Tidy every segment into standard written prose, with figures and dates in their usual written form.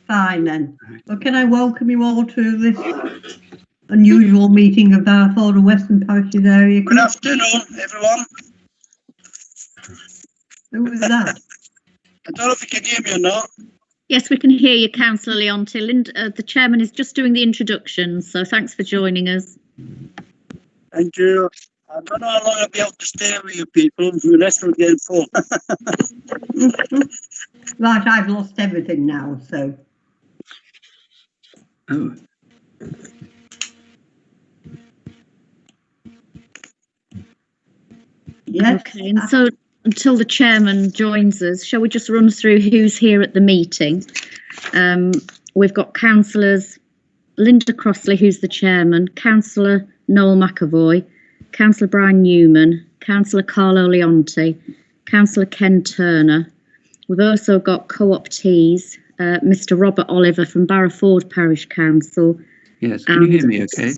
Fine then. Well, can I welcome you all to this unusual meeting of Barrowford and Western Parishes area? Good afternoon, everyone. Who was that? I don't know if you can hear me or not. Yes, we can hear you, Councillor Leonti. The chairman is just doing the introduction, so thanks for joining us. Thank you. I don't know how long I'll be able to stay with you people. The rest will get full. Right, I've lost everything now, so. Oh. Yes. Okay, and so until the chairman joins us, shall we just run through who's here at the meeting? We've got councillors Linda Crossley, who's the chairman, Councillor Noel McAvoy, Councillor Brian Newman, Councillor Carlo Leonti, Councillor Ken Turner. We've also got co-optees, Mr Robert Oliver from Barrowford Parish Council. Yes, can you hear me okay?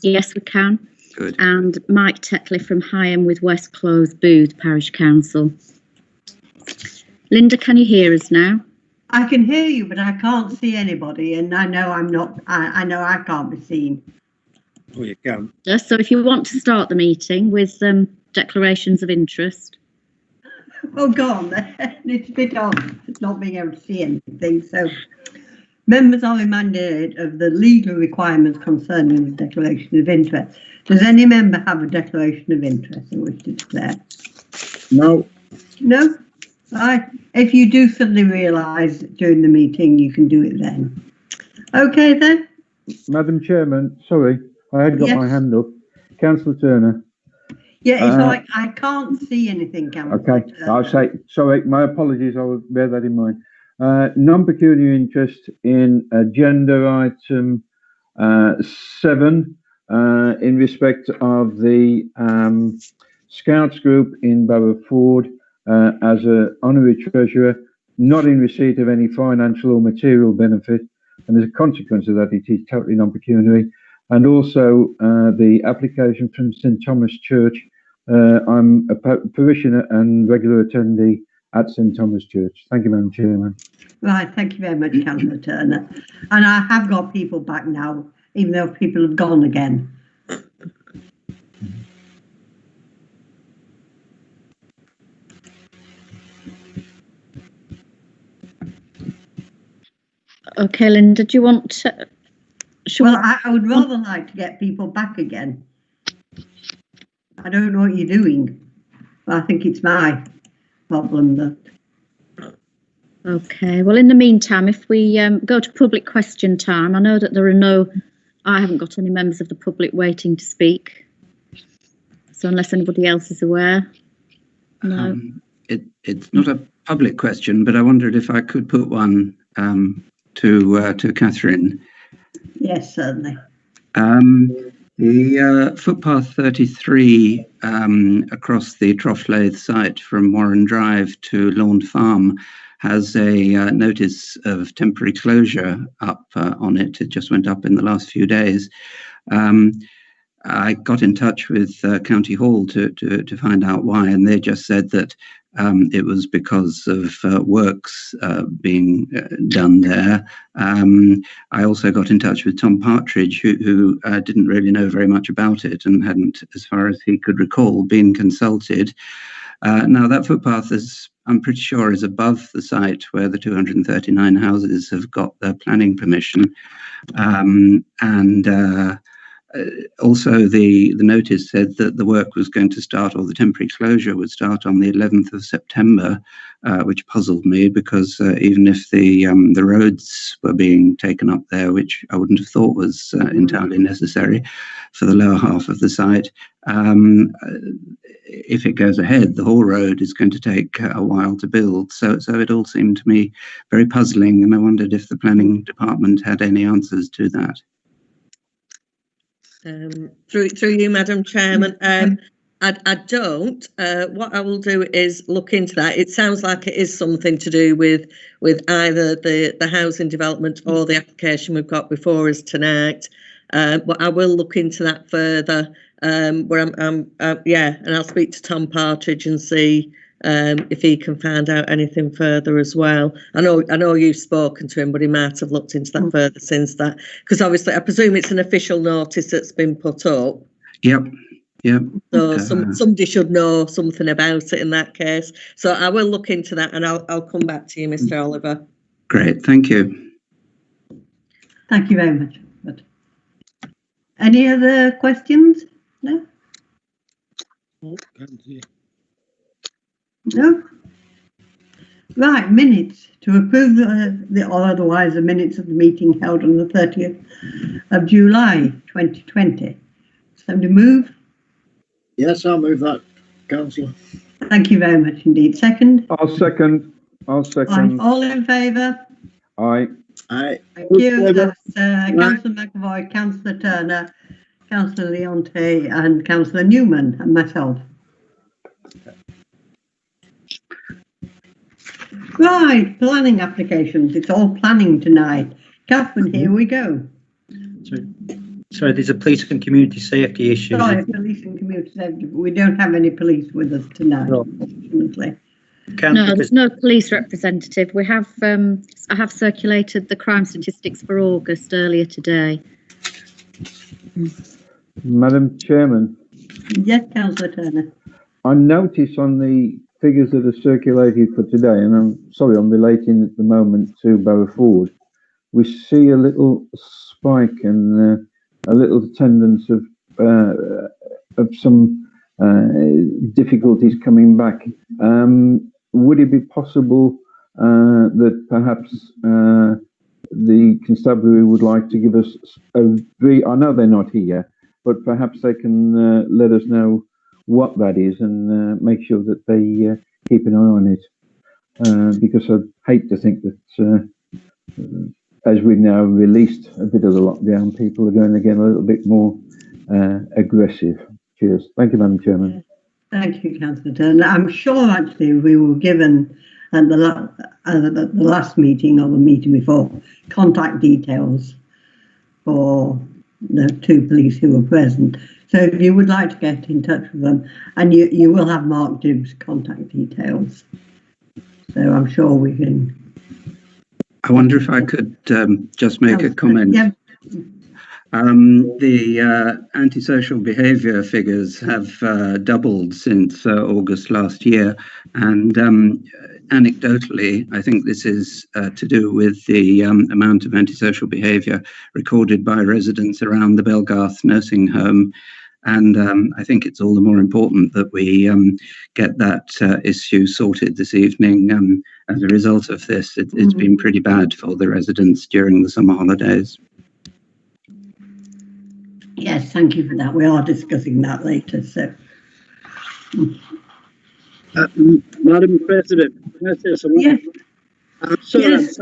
Yes, we can. Good. And Mike Teckley from Higham with West Close Booth Parish Council. Linda, can you hear us now? I can hear you, but I can't see anybody, and I know I know I can't be seen. Oh, you can. So if you want to start the meeting with declarations of interest. Oh, go on then. It's a bit odd not being able to see anything. So, members are reminded of the legal requirements concerning the declaration of interest. Does any member have a declaration of interest in which to declare? No. No? Right. If you do suddenly realise during the meeting, you can do it then. Okay then. Madam Chairman, sorry, I had got Yes. my hand up. Councillor Turner. Yeah, it's like I can't see anything, Councillor. Okay, I'll say, sorry, my apologies, I will bear that in mind. Non-pecuniary interest in agenda item 7 in respect of the Scouts group in Barrowford as an honorary treasurer, not in receipt of any financial or material benefit, and as a consequence of that, it is totally non-pecuniary. And also the application from St Thomas Church. I'm a parishioner and regular attendee at St Thomas Church. Thank you, Madam Chairman. Right, thank you very much, Councillor Turner. And I have got people back now, even though people have gone again. Okay, Linda, do you want to... Well, I would rather like to get people back again. I don't know what you're doing, but I think it's my problem that. Okay, well, in the meantime, if we go to public question time, I know that there are I haven't got any members of the public waiting to speak. So unless anybody else is aware, no. It's not a public question, but I wondered if I could put one to Catherine. Yes, certainly. The footpath 33 across the Troughlaith site from Warren Drive to Lawn Farm has a notice of temporary closure up on it. It just went up in the last few days. I got in touch with County Hall to find out why, and they just said that it was because of works being done there. I also got in touch with Tom Partridge, who didn't really know very much about it and hadn't, as far as he could recall, been consulted. Now, that footpath is, I'm pretty sure, is above the site where the 239 houses have got their planning permission. Also, the notice said that the work was going to start, or the temporary closure would start on the 11th of September, which puzzled me because even if the roads were being taken up there, which I wouldn't have thought was entirely necessary for the lower half of the site, if it goes ahead, the whole road is going to take a while to build. So it all seemed to me very puzzling, and I wondered if the planning department had any answers to that. Through you, Madam Chairman, I don't. What I will do is look into that. It sounds like it is something to do with either the housing development or the application we've got before us tonight. But I will look into that further. And I'll speak to Tom Partridge and see if he can find out anything further as well. I know you've spoken to him, but he might have looked into that further since that, because obviously I presume it's an official notice that's been put up. Yep. So somebody should know something about it in that case. So I will look into that, and I'll come back to you, Mr. Oliver. Great, thank you. Thank you very much. Good. Any other questions? No? No? Right, minutes. To approve or otherwise the minutes of the meeting held on the 30th of July 2020. Somebody move? Yes, I'll move that, Councillor. Thank you very much indeed. Second? I'll second. Aye. All in favour? Aye. Aye. Thank you. That's Councillor McAvoy, Councillor Turner, Councillor Leonte and Councillor Newman and myself. Right, planning applications. It's all planning tonight. Catherine, here we go. Sorry, there's a police and community safety issue. Sorry, police and community safety, but we don't have any police with us tonight, No. unfortunately. No, there's no police representative. We have, I have circulated the crime statistics for August earlier today. Madam Chairman, Yes, Councillor Turner. I notice on the figures that are circulated for today, and I'm sorry I'm relating at the moment to Barrowford, we see a little spike and a little tendence of some difficulties coming back. Would it be possible that perhaps the constabulary would like to give us a brief, I know they're not here, but perhaps they can let us know what that is and make sure that they keep an eye on it. Because I'd hate to think that as we've now released a bit of the lockdown, people are going to get a little bit more aggressive. Cheers. Thank you, Madam Chairman. Thank you, Councillor Turner. I'm sure actually we were given at the last meeting or the meeting before contact details for the two police who were present. So if you would like to get in touch with them, and you will have Mark Dibb's contact details. So I'm sure we can. I wonder if I could just make a comment. Yeah. The antisocial behaviour figures have doubled since August last year, and anecdotally, I think this is to do with the amount of antisocial behaviour recorded by residents around the Belgarth nursing home. And I think it's all the more important that we get that issue sorted this evening. As a result of this, it's been pretty bad for the residents during the summer holidays. Yes, thank you for that. We are discussing that later. So, Madam President, can I say something? yes. I'm sorry, Yes.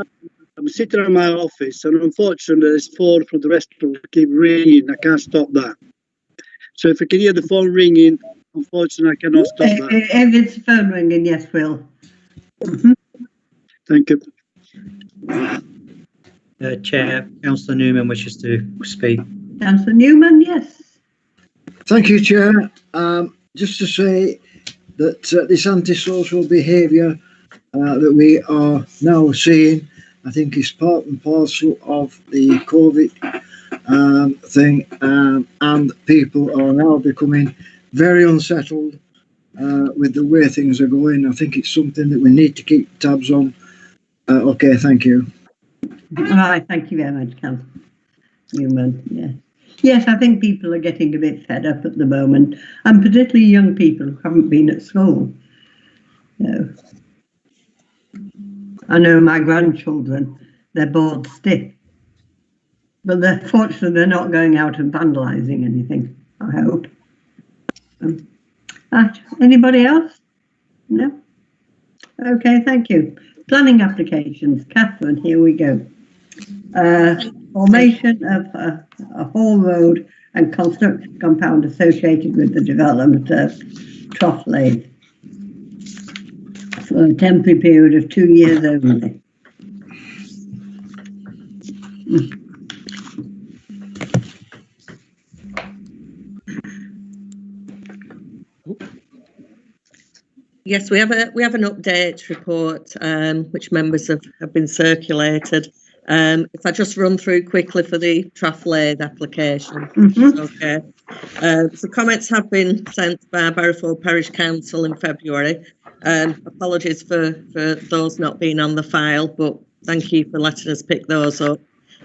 I'm sitting in my office, and unfortunately, this phone from the restaurant keep ringing. I can't stop that. So if I can hear the phone ringing, unfortunately, I cannot stop that. If it's the phone ringing, yes, Will. Thank you. Chair, Councillor Newman wishes to speak. Councillor Newman, yes. Thank you, Chair. Just to say that this antisocial behaviour that we are now seeing, I think is part and parcel of the COVID thing, and people are now becoming very unsettled with the way things are going. I think it's something that we need to keep tabs on. Okay, thank you. All right, thank you very much, Councillor Newman. Yes. Yes, I think people are getting a bit fed up at the moment, and particularly young people who haven't been at school. So, I know my grandchildren, they're bored stiff, but fortunately they're not going out and vandalising anything, I hope. Anybody else? No? Okay, thank you. Planning applications. Catherine, here we go. Formation of a Hall Road and construction compound associated with the development of Trough Lathe for a temporary period of 2 years only. Yes, we have an update report which members have been circulated. If I just run through quickly for the Trafflaid application, okay. So comments have been sent by Barrowford Parish Council in February. Apologies for those not being on the file, but thank you for letting us pick those up.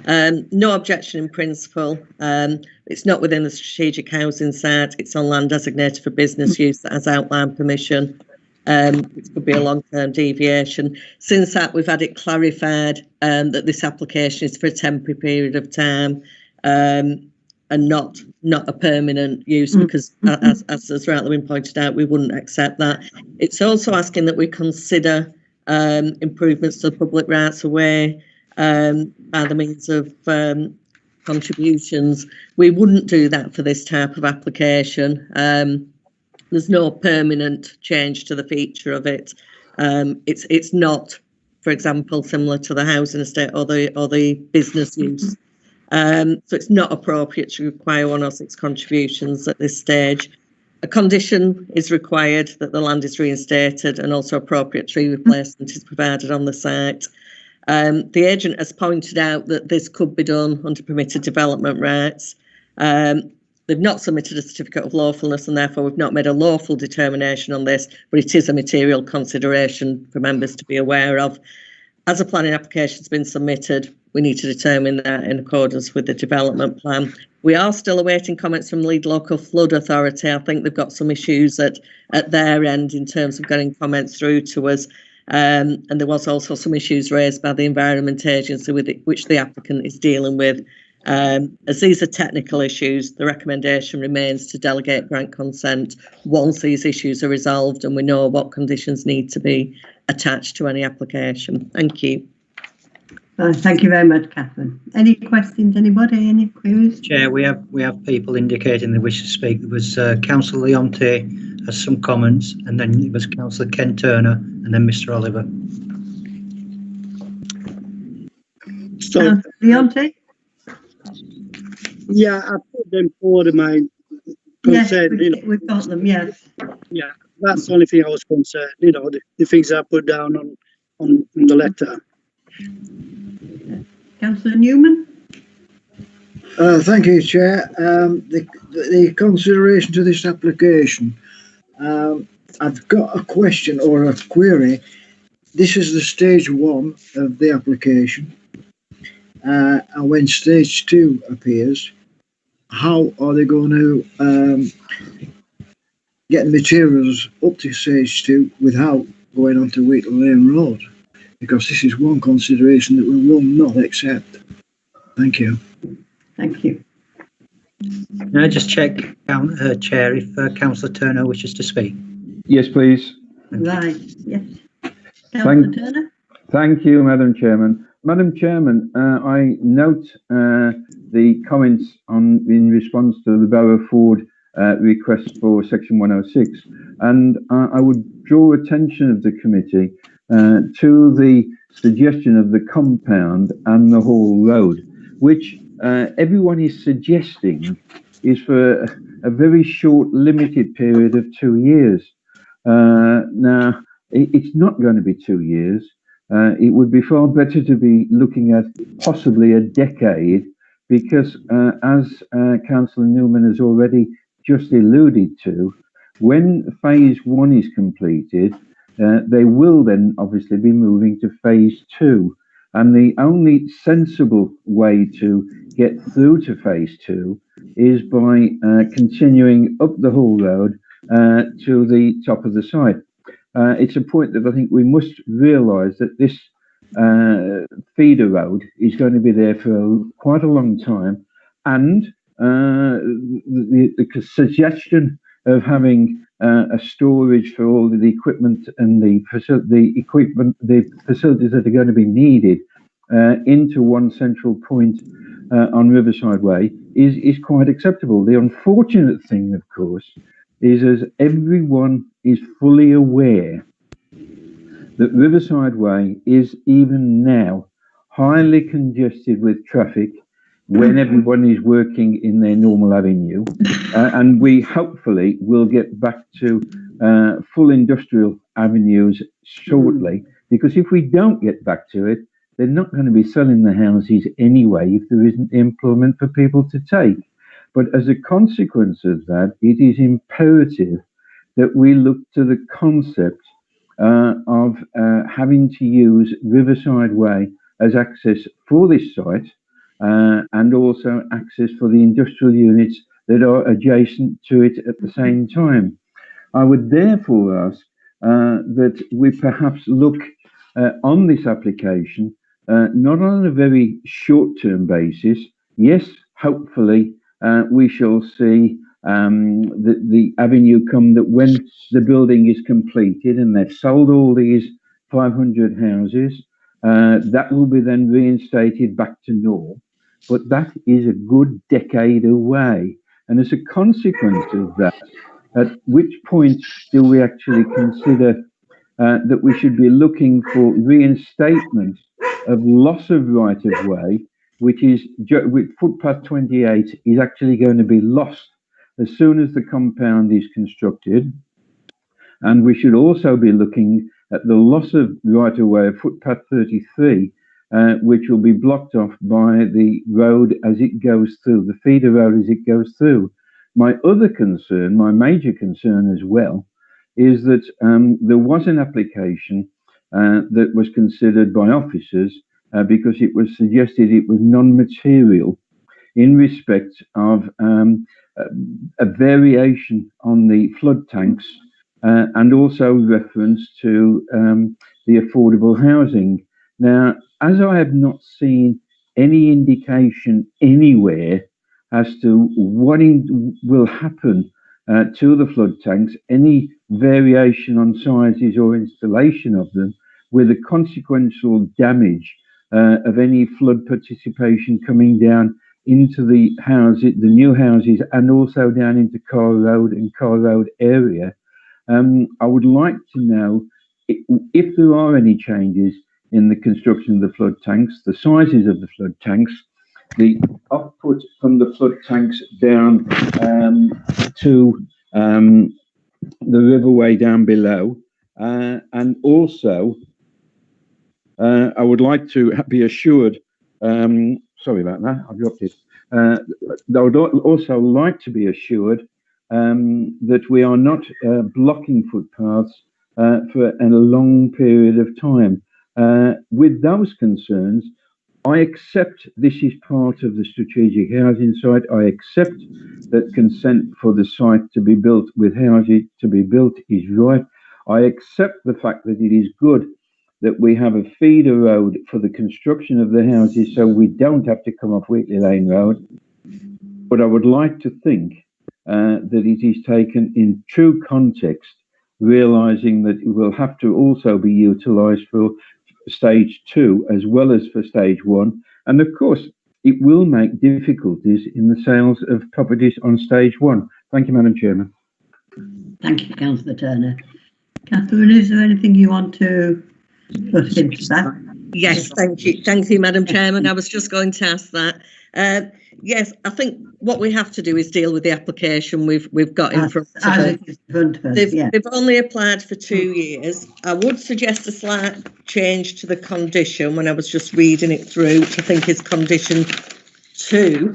No objection in principle. It's not within the strategic housing site. It's on land designated for business use that has outline permission. It could be a long-term deviation. Since that, we've had it clarified that this application is for a temporary period of time and not a permanent use, because as has rightly been pointed out, we wouldn't accept that. It's also asking that we consider improvements to the public rights of way by the means of contributions. We wouldn't do that for this type of application. There's no permanent change to the feature of it. It's not, for example, similar to the housing estate or the business use. So it's not appropriate to require 106 contributions at this stage. A condition is required that the land is reinstated and also appropriate tree replacement is provided on the site. The agent has pointed out that this could be done under permitted development rights. They've not submitted a certificate of lawfulness, and therefore we've not made a lawful determination on this, but it is a material consideration for members to be aware of. As a planning application has been submitted, we need to determine that in accordance with the development plan. We are still awaiting comments from Lead Local Flood Authority. I think they've got some issues at their end in terms of getting comments through to us. And there was also some issues raised by the Environment Agency which the applicant is dealing with. As these are technical issues, the recommendation remains to delegate grant consent once these issues are resolved and we know what conditions need to be attached to any application. Thank you. Thank you very much, Catherine. Any questions, anybody? Any queries? Chair, we have people indicating they wish to speak. There was Councillor Leonte has some comments, and then it was Councillor Ken Turner, and then Mr. Oliver. So, Leonte? yeah, I put them forward in my concern. Yes, we've got them, yes. Yeah, that's the only thing I was concerned, the things I put down on the letter. Councillor Newman? Thank you, Chair. The consideration to this application, I've got a question or a query. This is the stage 1 of the application. And when stage 2 appears, how are they going to get the materials up to stage 2 without going onto Wheatle Lane Road? Because this is one consideration that we will not accept. Thank you. Thank you. Can I just check, Chair, if Councillor Turner wishes to speak? Yes, please. Right, yes. Councillor Turner? Thank you, Madam Chairman. Madam Chairman, I note the comments in response to the Barrowford request for Section 106, and I would draw attention of the committee to the suggestion of the compound and the Hall Road, which everyone is suggesting is for a very short, limited period of 2 years. Now, it's not going to be 2 years. It would be far better to be looking at possibly a decade, because as Councillor Newman has already just alluded to, when phase 1 is completed, they will then obviously be moving to phase 2. And the only sensible way to get through to phase 2 is by continuing up the Hall Road to the top of the site. It's a point that I think we must realise that this feeder road is going to be there for quite a long time, and the suggestion of having a storage for all of the equipment and the facilities that are going to be needed into one central point on Riverside Way is quite acceptable. The unfortunate thing, of course, is as everyone is fully aware that Riverside Way is even now highly congested with traffic. when everyone is working in their normal avenue. And we hopefully will get back to full industrial avenues shortly, because if we don't get back to it, they're not going to be selling the houses anyway if there isn't employment for people to take. But as a consequence of that, it is imperative that we look to the concept of having to use Riverside Way as access for this site, and also access for the industrial units that are adjacent to it at the same time. I would therefore ask that we perhaps look on this application, not on a very short-term basis. Yes, hopefully we shall see the avenue come that when the building is completed and they've sold all these 500 houses, that will be then reinstated back to normal. But that is a good decade away. And as a consequence of that, at which point do we actually consider that we should be looking for reinstatement of loss of right of way, which is with footpath 28 is actually going to be lost as soon as the compound is constructed. And we should also be looking at the loss of right of way of footpath 33, which will be blocked off by the road as it goes through, the feeder road as it goes through. My other concern, my major concern as well, is that there was an application that was considered by officers because it was suggested it was non-material in respect of a variation on the flood tanks and also reference to the affordable housing. Now, as I have not seen any indication anywhere as to what will happen to the flood tanks, any variation on sizes or installation of them, with a consequential damage of any flood participation coming down into the houses, the new houses, and also down into Car Road and Car Road area. I would like to know if there are any changes in the construction of the flood tanks, the sizes of the flood tanks, the output from the flood tanks down to the riverway down below, and also I would like to be assured, sorry about that, I dropped it. I would also like to be assured that we are not blocking footpaths for a long period of time. With those concerns, I accept this is part of the strategic housing site. I accept that consent for the site to be built with houses to be built is right. I accept the fact that it is good that we have a feeder road for the construction of the houses so we don't have to come off Wheatley Lane Road. But I would like to think that it is taken in true context, realising that it will have to also be utilised for stage 2 as well as for stage 1. And of course, it will make difficulties in the sales of properties on stage 1. Thank you, Madam Chairman. Thank you, Councillor Turner. Catherine, is there anything you want to put into that? Yes, thank you. Thank you, Madam Chairman. I was just going to ask that. Yes, I think what we have to do is deal with the application we've got in front of us. They've only applied for 2 years. I would suggest a slight change to the condition when I was just reading it through, which I think is condition 2,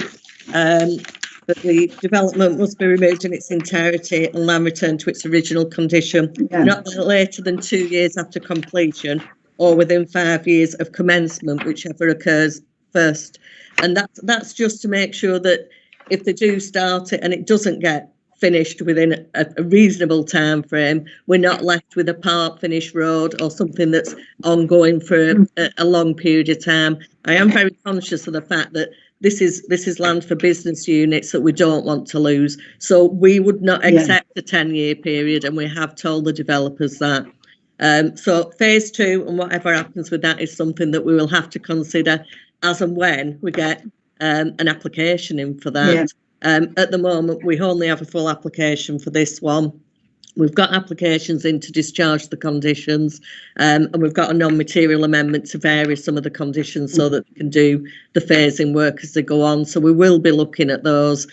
that the development must be removed in its entirety and land returned to its original condition, not later than 2 years after completion or within 5 years of commencement, whichever occurs first. And that's just to make sure that if they do start it and it doesn't get finished within a reasonable time frame, we're not left with a part finished road or something that's ongoing for a long period of time. I am very conscious of the fact that this is land for business units that we don't want to lose. So we would not accept a 10-year period, and we have told the developers that. So phase 2 and whatever happens with that is something that we will have to consider as and when we get an application in for that. At the moment, we only have a full application for this one. We've got applications in to discharge the conditions, and we've got a non-material amendment to vary some of the conditions so that we can do the phasing work as they go on. So we will be looking at those.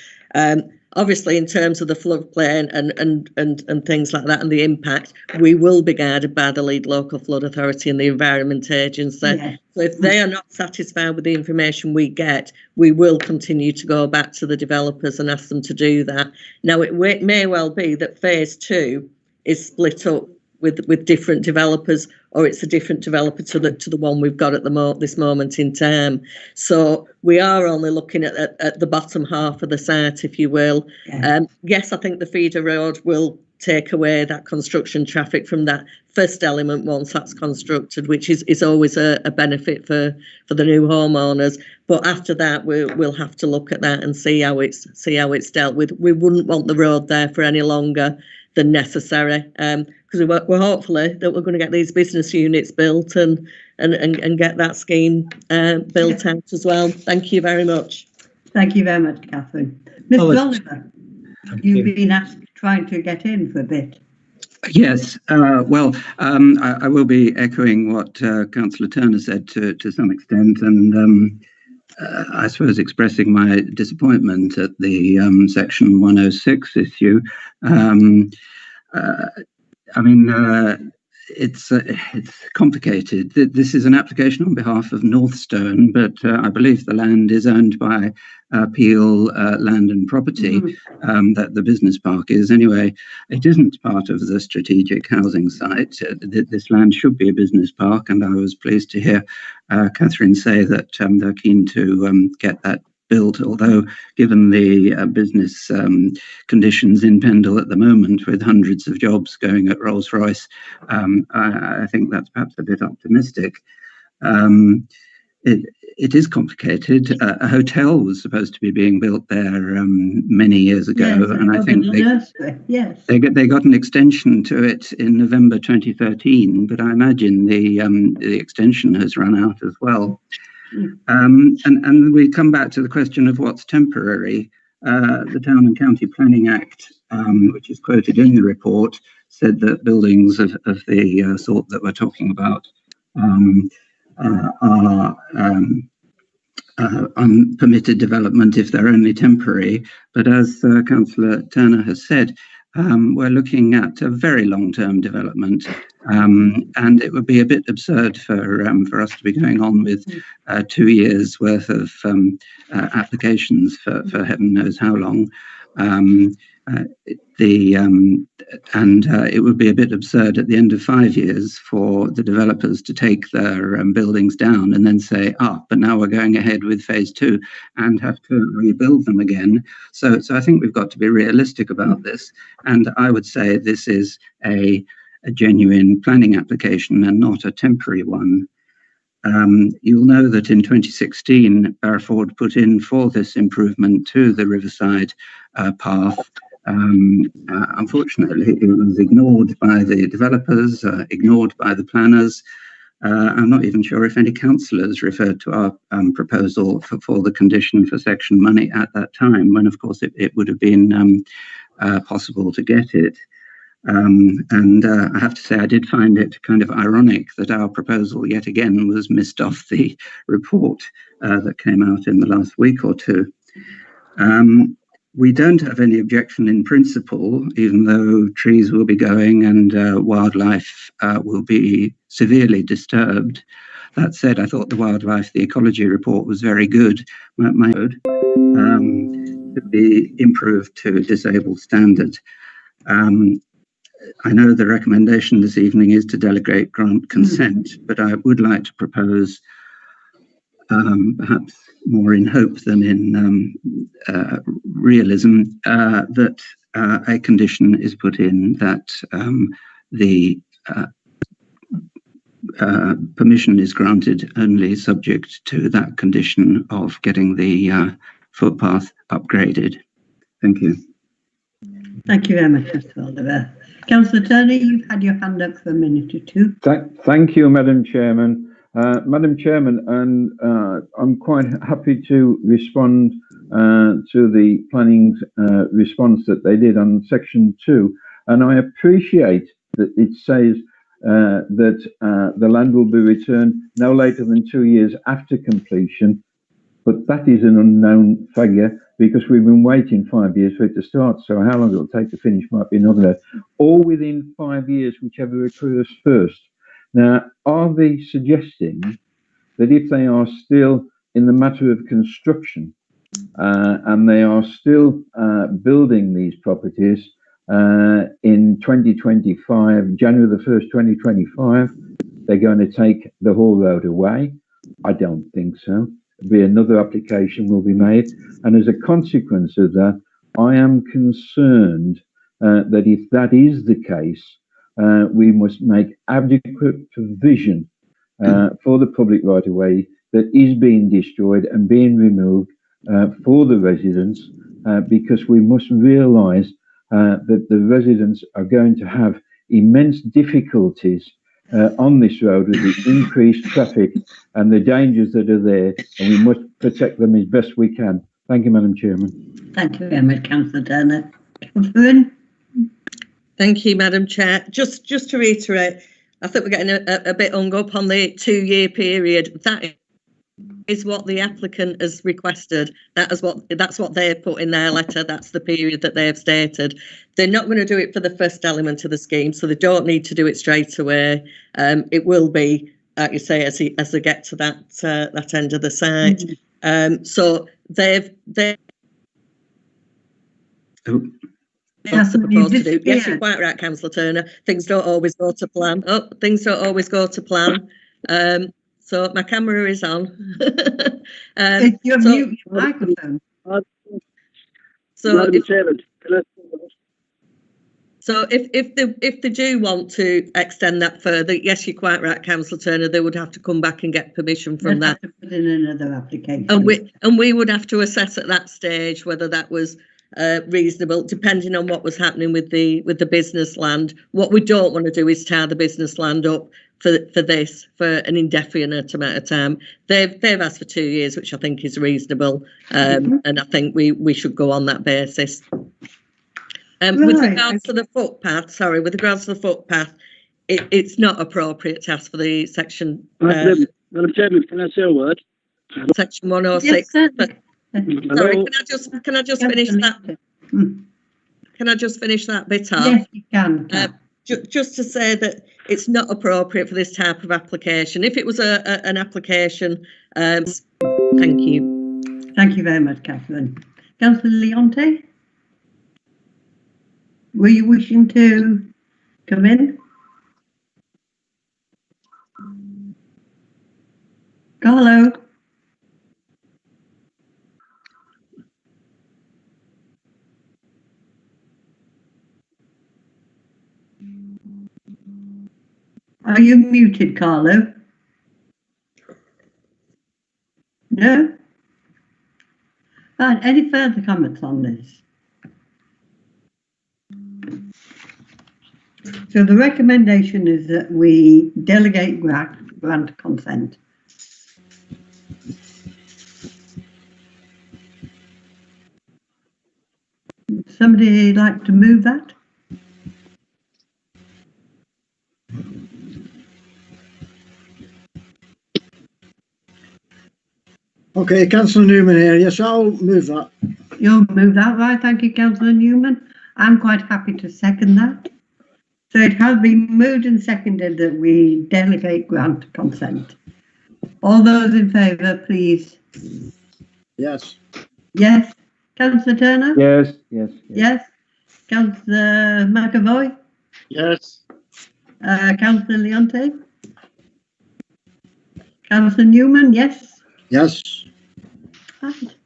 Obviously, in terms of the floodplain and things like that and the impact, we will be guided by the lead local flood authority and the Environment Agency. Yeah. So if they are not satisfied with the information we get, we will continue to go back to the developers and ask them to do that. Now, it may well be that phase 2 is split up with different developers, or it's a different developer to the one we've got at this moment in time. So we are only looking at the bottom half of the site, if you will. Yeah. Yes, I think the feeder road will take away that construction traffic from that first element once that's constructed, which is always a benefit for the new homeowners. But after that, we'll have to look at that and see how it's dealt with. We wouldn't want the road there for any longer than necessary, because we're hopefully that we're going to get these business units built and get that scheme built out as well. Thank you very much. Thank you very much, Catherine. Mr. Oliver, you've been trying to get in for a bit. Yes, well, I will be echoing what Councillor Turner said to some extent, and I suppose expressing my disappointment at the Section 106 issue. I mean, it's complicated. This is an application on behalf of Northstone, but I believe the land is owned by Peel Land and Property, that the business park is. Anyway, it isn't part of the strategic housing site. This land should be a business park, and I was pleased to hear Catherine say that they're keen to get that built, although given the business conditions in Pendle at the moment, with hundreds of jobs going at Rolls-Royce, I think that's perhaps a bit optimistic. It is complicated. A hotel was supposed to be being built there many years ago, yes, and I think they got an extension to it in November 2013, but I imagine the extension has run out as well. And we come back to the question of what's temporary. The Town and County Planning Act, which is quoted in the report, said that buildings of the sort that we're talking about are unpermitted development if they're only temporary. But as Councillor Turner has said, we're looking at a very long-term development, and it would be a bit absurd for us to be going on with 2 years worth of applications for heaven knows how long. It would be a bit absurd at the end of 5 years for the developers to take their buildings down and then say, but now we're going ahead with phase 2 and have to rebuild them again. So I think we've got to be realistic about this. And I would say this is a genuine planning application and not a temporary one. You'll know that in 2016, Barrowford put in for this improvement to the Riverside path. Unfortunately, it was ignored by the developers, ignored by the planners. I'm not even sure if any councillors referred to our proposal for the condition for section money at that time, when of course it would have been possible to get it. I have to say, I did find it kind of ironic that our proposal yet again was missed off the report that came out in the last week or two. We don't have any objection in principle, even though trees will be going and wildlife will be severely disturbed. That said, I thought the ecology report was very good. My code could be improved to a disabled standard. I know the recommendation this evening is to delegate grant consent, but I would like to propose, perhaps more in hope than in realism, that a condition is put in that the permission is granted only subject to that condition of getting the footpath upgraded. Thank you. Thank you very much, Mr. Oliver. Councillor Turner, you've had your hand up for a minute or two. Thank you, Madam Chairman. Madam Chairman, and I'm quite happy to respond to the planning's response that they did on section 2. And I appreciate that it says that the land will be returned no later than 2 years after completion, but that is an unknown figure because we've been waiting 5 years for it to start. So how long it'll take to finish might be another, or within 5 years, whichever occurs first. Now, are they suggesting that if they are still in the matter of construction and they are still building these properties in 2025, January the 1st, 2025, they're going to take the whole road away? I don't think so. There'll be another application will be made. And as a consequence of that, I am concerned that if that is the case, we must make adequate provision for the public right of way that is being destroyed and being removed for the residents, because we must realise that the residents are going to have immense difficulties on this road with the increased traffic and the dangers that are there, and we must protect them as best we can. Thank you, Madam Chairman. Thank you very much, Councillor Turner. Councillor? Thank you, Madam Chair. Just to reiterate, I think we're getting a bit hung up on the 2-year period. That is what the applicant has requested. That's what they've put in their letter. That's the period that they've stated. They're not going to do it for the first element of the scheme, so they don't need to do it straight away. It will be, like you say, as they get to that end of the site. So they've Yes, yes, you're quite right, Councillor Turner. Things don't always go to plan. So my camera is on. You're mute your microphone. So if they do want to extend that further, yes, you're quite right, Councillor Turner. They would have to come back and get permission from that. Have to put in another application. And we would have to assess at that stage whether that was reasonable, depending on what was happening with the business land. What we don't want to do is tie the business land up for an indefinite amount of time. They've asked for 2 years, which I think is reasonable, and I think we should go on that basis. With regards to the footpath, it's not appropriate to ask for the section. Madam Chairman, can I say a word? Section 106. Yes, Sorry, can I just finish that? Can I just finish that bit off? Yes, you can. Just to say that it's not appropriate for this type of application. If it was an application, thank you. Thank you very much, Catherine. Councillor Leonte, were you wishing to come in? Hello. Are you muted, Carlo? No? Right, any further comments on this? So the recommendation is that we delegate grant consent. Somebody like to move that? Okay, Councillor Newman here. Yes, I'll move that. You'll move that, right? Thank you, Councillor Newman. I'm quite happy to second that. So it has been moved and seconded that we delegate grant consent. All those in favour, please. Yes. Yes. Councillor Turner? Yes. Yes. Councillor McAvoy? Yes. Councillor Leonte? Councillor Newman? Yes. Yes. Right.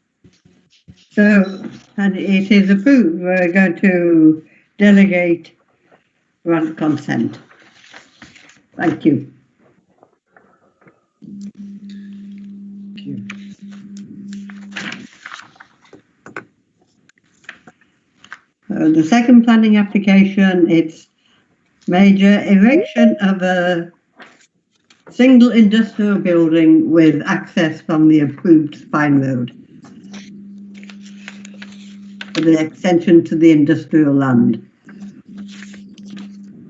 So, and it is approved. We're going to delegate grant consent. Thank you. Thank you. The second planning application, it's major erection of a single industrial building with access from the approved spine road for the extension to the industrial land.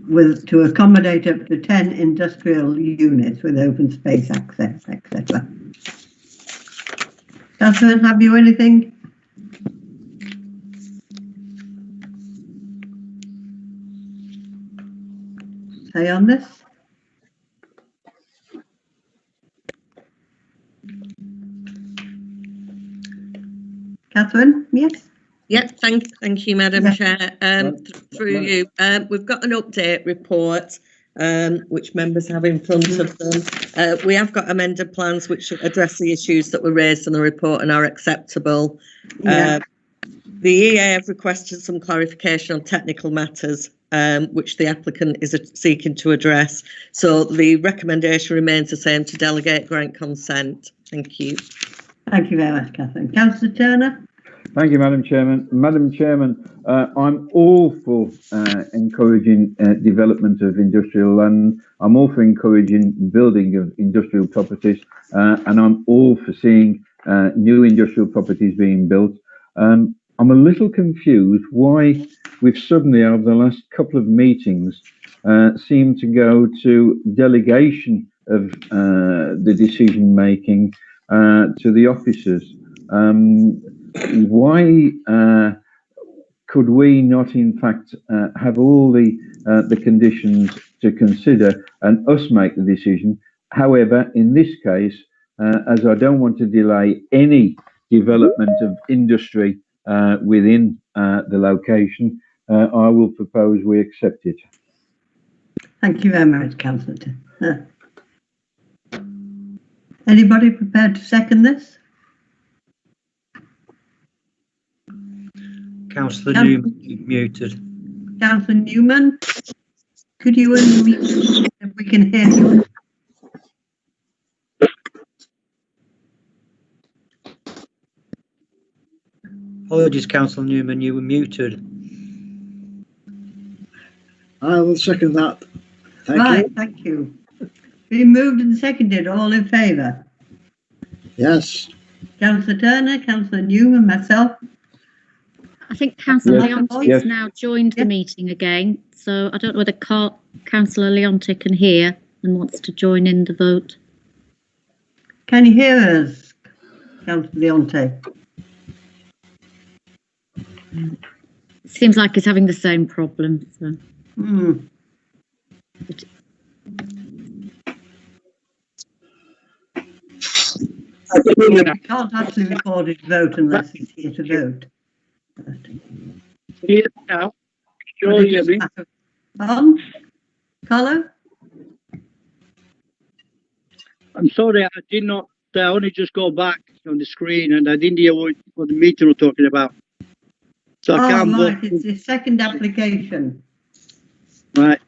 to accommodate up to 10 industrial units with open space access, etc. Catherine, have you anything? Say on this? Catherine, yes? Yeah, thank you, Madam Yeah. Chair. Through you, we've got an update report which members have in front of them. We have got amended plans which address the issues that were raised in the report and are acceptable. Yeah. The EA have requested some clarification on technical matters which the applicant is seeking to address. So the recommendation remains the same, to delegate grant consent. Thank you. Thank you very much, Catherine. Councillor Turner? Thank you, Madam Chairman. Madam Chairman, I'm all for encouraging development of industrial land. I'm all for encouraging building of industrial properties, and I'm all for seeing new industrial properties being built. I'm a little confused why we've suddenly, over the last couple of meetings, seemed to go to delegation of the decision making to the officers. Why could we not, in fact, have all the conditions to consider and us make the decision? However, in this case, as I don't want to delay any development of industry within the location, I will propose we accept it. Thank you very much, Councillor Turner. Anybody prepared to second this? Councillor Newman, you're muted. Councillor Newman, could you unmute if we can hear you? Apologies, Councillor Newman, you were muted. I will second that. Thank you. Thank you. Been moved and seconded. All in favour? Yes. Councillor Turner, Councillor Newman, myself. I think Councillor Yes. Leonte Yes. has now joined the Yes. meeting again, so I don't know whether Councillor Leonte can hear and wants to join in the vote. Can you hear us, Councillor Leonte? It seems like he's having the same problem. So. We can't actually record his vote unless he's here to vote. Here now. Sure, you hear me? On? Carlo? I'm sorry, I did not. I only just go back on the screen and I didn't hear what the meeting was talking about. So I can't vote. Right, it's his second application. Right.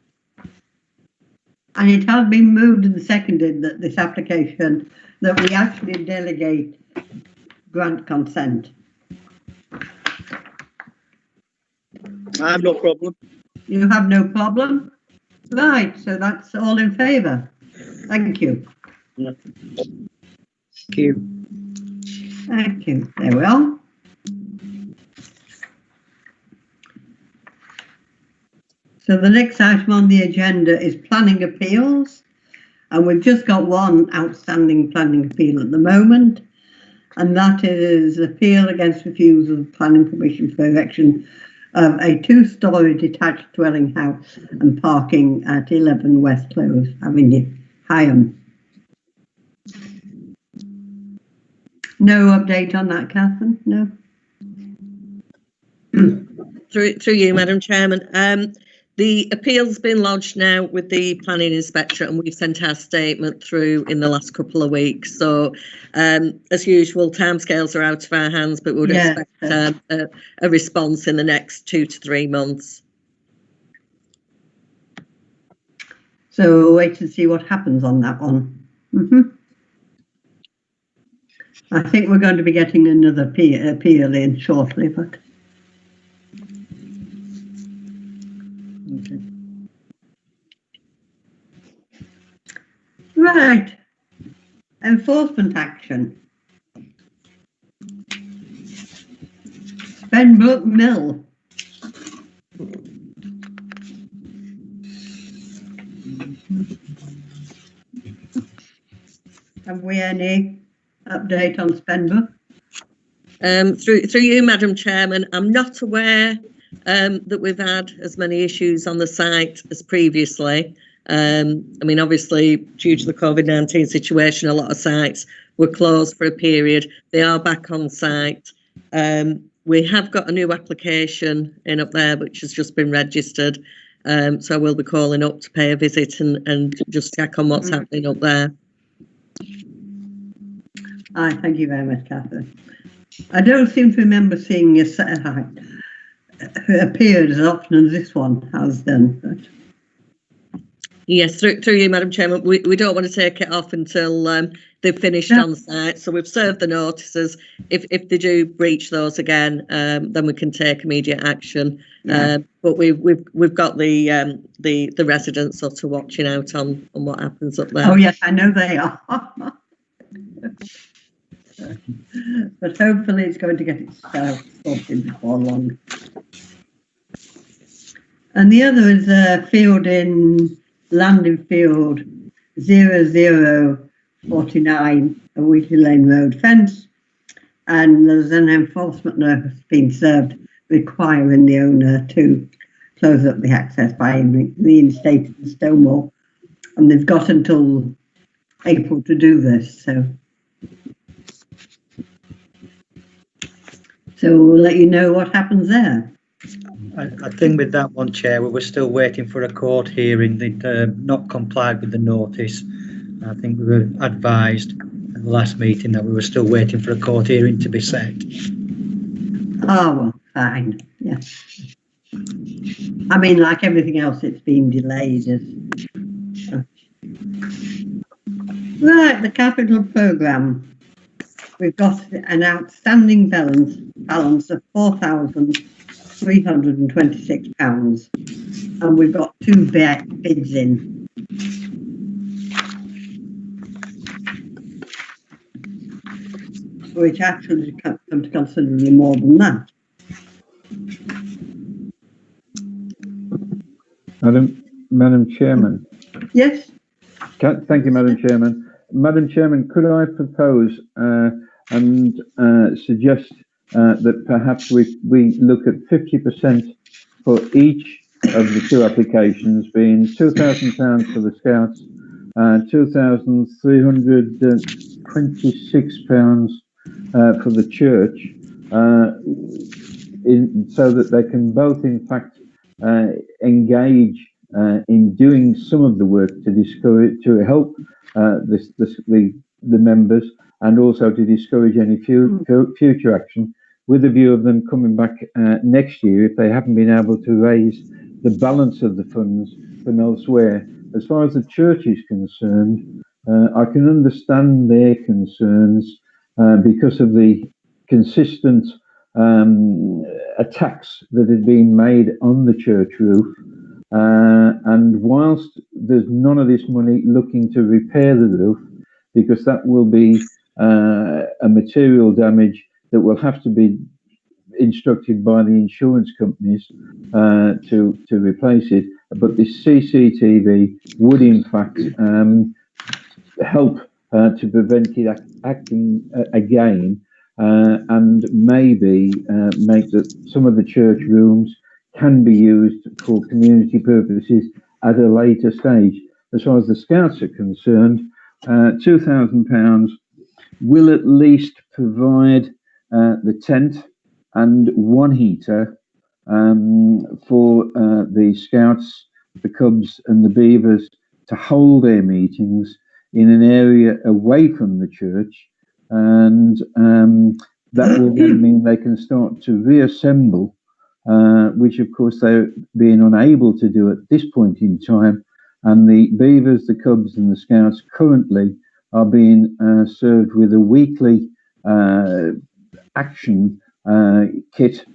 And it has been moved and seconded that this application, that we actually delegate grant consent. I have no problem. You have no problem? Right, so that's all in favour. Thank you. Yeah. Thank you. Thank you. There we are. So the next item on the agenda is planning appeals, and we've just got one outstanding planning appeal at the moment, and that is appeal against refusal of planning permission for erection of a two-storey detached dwelling house and parking at 11 West Close Avenue, Higham. No update on that, Catherine? No? Through you, Madam Chairman. The appeal's been lodged now with the planning inspector, and we've sent our statement through in the last couple of weeks. So, as usual, timescales are out of our hands, but we would expect a response in the next 2 to 3 months. So we'll wait and see what happens on that one. I think we're going to be getting another appeal in shortly, but. Right. Enforcement action. Benbrook Mill. Have we any update on Spenber? Through you, Madam Chairman, I'm not aware that we've had as many issues on the site as previously. I mean, obviously, due to the COVID-19 situation, a lot of sites were closed for a period. They are back on site. We have got a new application in up there, which has just been registered. So I will be calling up to pay a visit and just check on what's happening up there. Aye, thank you very much, Catherine. I don't seem to remember seeing a satellite appeared as often as this one has done. But... Yes, through you, Madam Chairman, we don't want to take it off until they've finished on site. So we've served the notices. If they do breach those again, then we can take immediate action. Yeah. But we've got the residents sort of watching out on what happens up there. Oh yes, I know they are. But hopefully it's going to get itself sorted before long. And the other is a field in Landing Field 0049, a Wheatley Lane Road fence, and there's an enforcement notice being served requiring the owner to close up the access by reinstating the stone wall, and they've got until April to do this. So we'll let you know what happens there. I think with that one, Chair, we were still waiting for a court hearing. They'd not complied with the notice. I think we were advised at the last meeting that we were still waiting for a court hearing to be set. Oh, well, fine. Yeah. I mean, like everything else, it's been delayed. Right, the capital programme. We've got an outstanding balance of £4,326, and we've got 2 bids in. Which actually come to considerably more than that. Madam Chairman. Yes. Thank you, Madam Chairman. Madam Chairman, could I propose and suggest that perhaps we look at 50% for each of the 2 applications, being £2,000 for the Scouts, £2,326 for the church, so that they can both, in fact, engage in doing some of the work to help the members, and also to discourage any future action, with a view of them coming back next year if they haven't been able to raise the balance of the funds from elsewhere. As far as the church is concerned, I can understand their concerns because of the consistent attacks that had been made on the church roof. And whilst there's none of this money looking to repair the roof, because that will be a material damage that will have to be instructed by the insurance companies to replace it, but this CCTV would in fact help to prevent it acting again, and maybe make that some of the church rooms can be used for community purposes at a later stage. As far as the Scouts are concerned, £2,000 will at least provide the tent and 1 heater for the Scouts, the Cubs and the Beavers to hold their meetings in an area away from the church, and that will then mean they can start to reassemble, which of course they're being unable to do at this point in time. And the Beavers, the Cubs and the Scouts currently are being served with a weekly action kit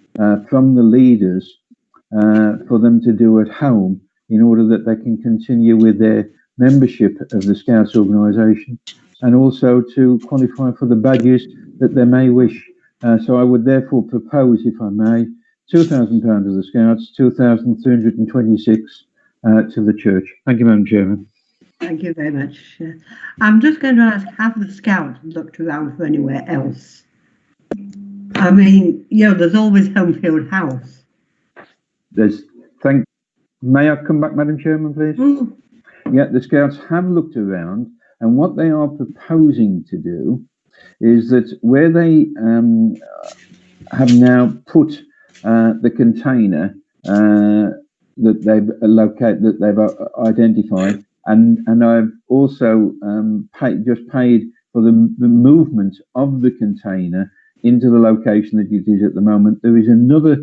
from the leaders for them to do at home, in order that they can continue with their membership of the Scouts organisation, and also to qualify for the badges that they may wish. So I would therefore propose, if I may, £2,000 to the Scouts, 2,326 to the church. Thank you, Madam Chairman. Thank you very much. I'm just going to ask, have the scouts looked around for anywhere else? I mean, there's always Homefield House. May I come back, Madam Chairman, please? Yeah, the Scouts have looked around, and what they are proposing to do is that where they have now put the container that they've identified, and I've also paid for the movement of the container into the location that it is at the moment. There is another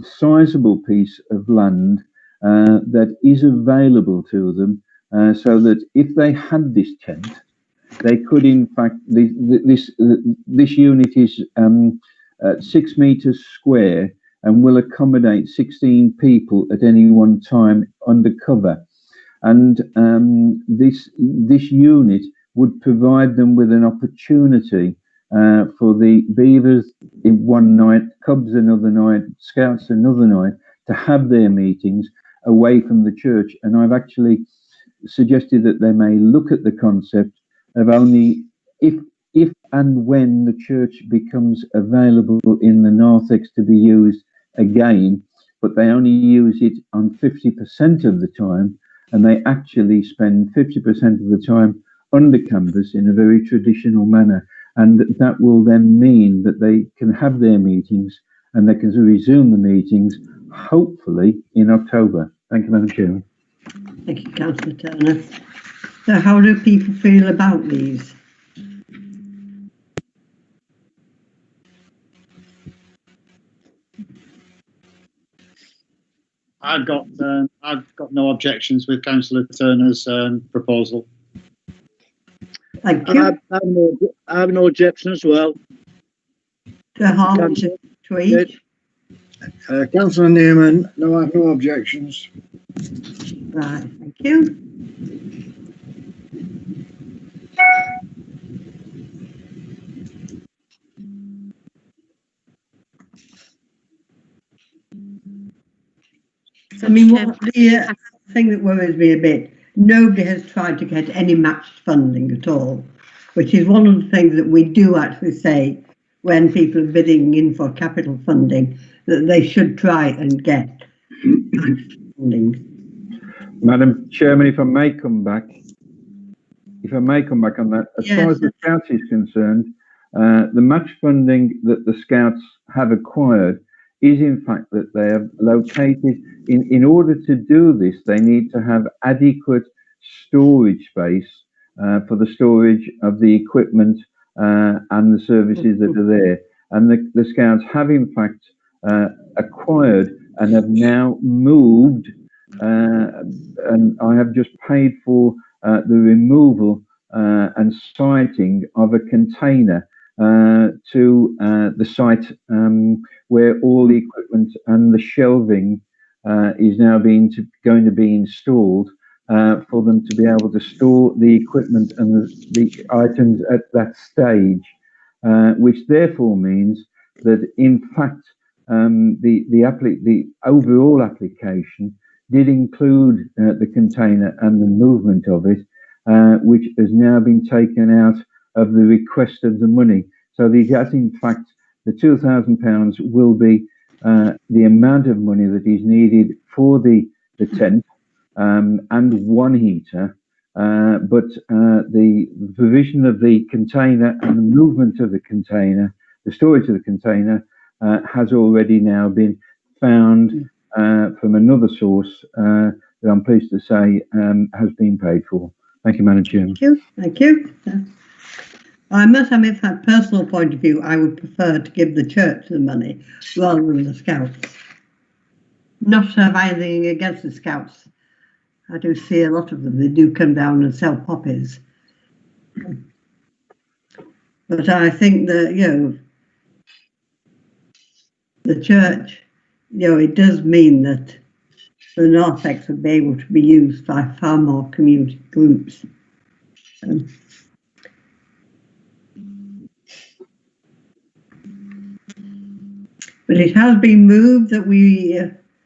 sizable piece of land that is available to them, so that if they had this tent, they could, in fact, this unit is 6 meters square and will accommodate 16 people at any one time under cover. And this unit would provide them with an opportunity for the beavers in one night, cubs another night, scouts another night, to have their meetings away from the church. And I've actually suggested that they may look at the concept of only if and when the church becomes available in the narthex to be used again, but they only use it on 50% of the time, and they actually spend 50% of the time under canvas in a very traditional manner. And that will then mean that they can have their meetings and they can resume the meetings, hopefully in October. Thank you, Madam Chairman. Thank you, Councillor Turner. So how do people feel about these? I've got no objections with Councillor Turner's proposal. Thank you. I have no objection as well. To each. Councillor Newman, no, I have no objections. Right, thank you. I mean, what the thing that worries me a bit, nobody has tried to get any matched funding at all, which is one of the things that we do actually say when people are bidding in for capital funding, that they should try and get matched funding. Madam Chairman, if I may come back on that, as far as the Scouts is concerned, the match funding that the Scouts have acquired is in fact that they have located, in order to do this, they need to have adequate storage space for the storage of the equipment and the services that are there. And the Scouts have in fact acquired and have now moved, and I have just paid for the removal and siting of a container to the site where all the equipment and the shelving is now going to be installed for them to be able to store the equipment and the items at that stage, which therefore means that in fact the overall application did include the container and the movement of it, which has now been taken out of the request of the money. So that in fact the £2,000 will be the amount of money that is needed for the tent and one heater, but the provision of the container and the movement of the container, the storage of the container, has already now been found from another source that I'm pleased to say has been paid for. Thank you, Madam Chairman. Thank you. I must admit, from a personal point of view, I would prefer to give the church the money rather than the Scouts. Not to have anything against the Scouts. I do see a lot of them. They do come down and sell poppies. But I think that, the church, it does mean that the narthex would be able to be used by far more community groups. But it has been moved that we...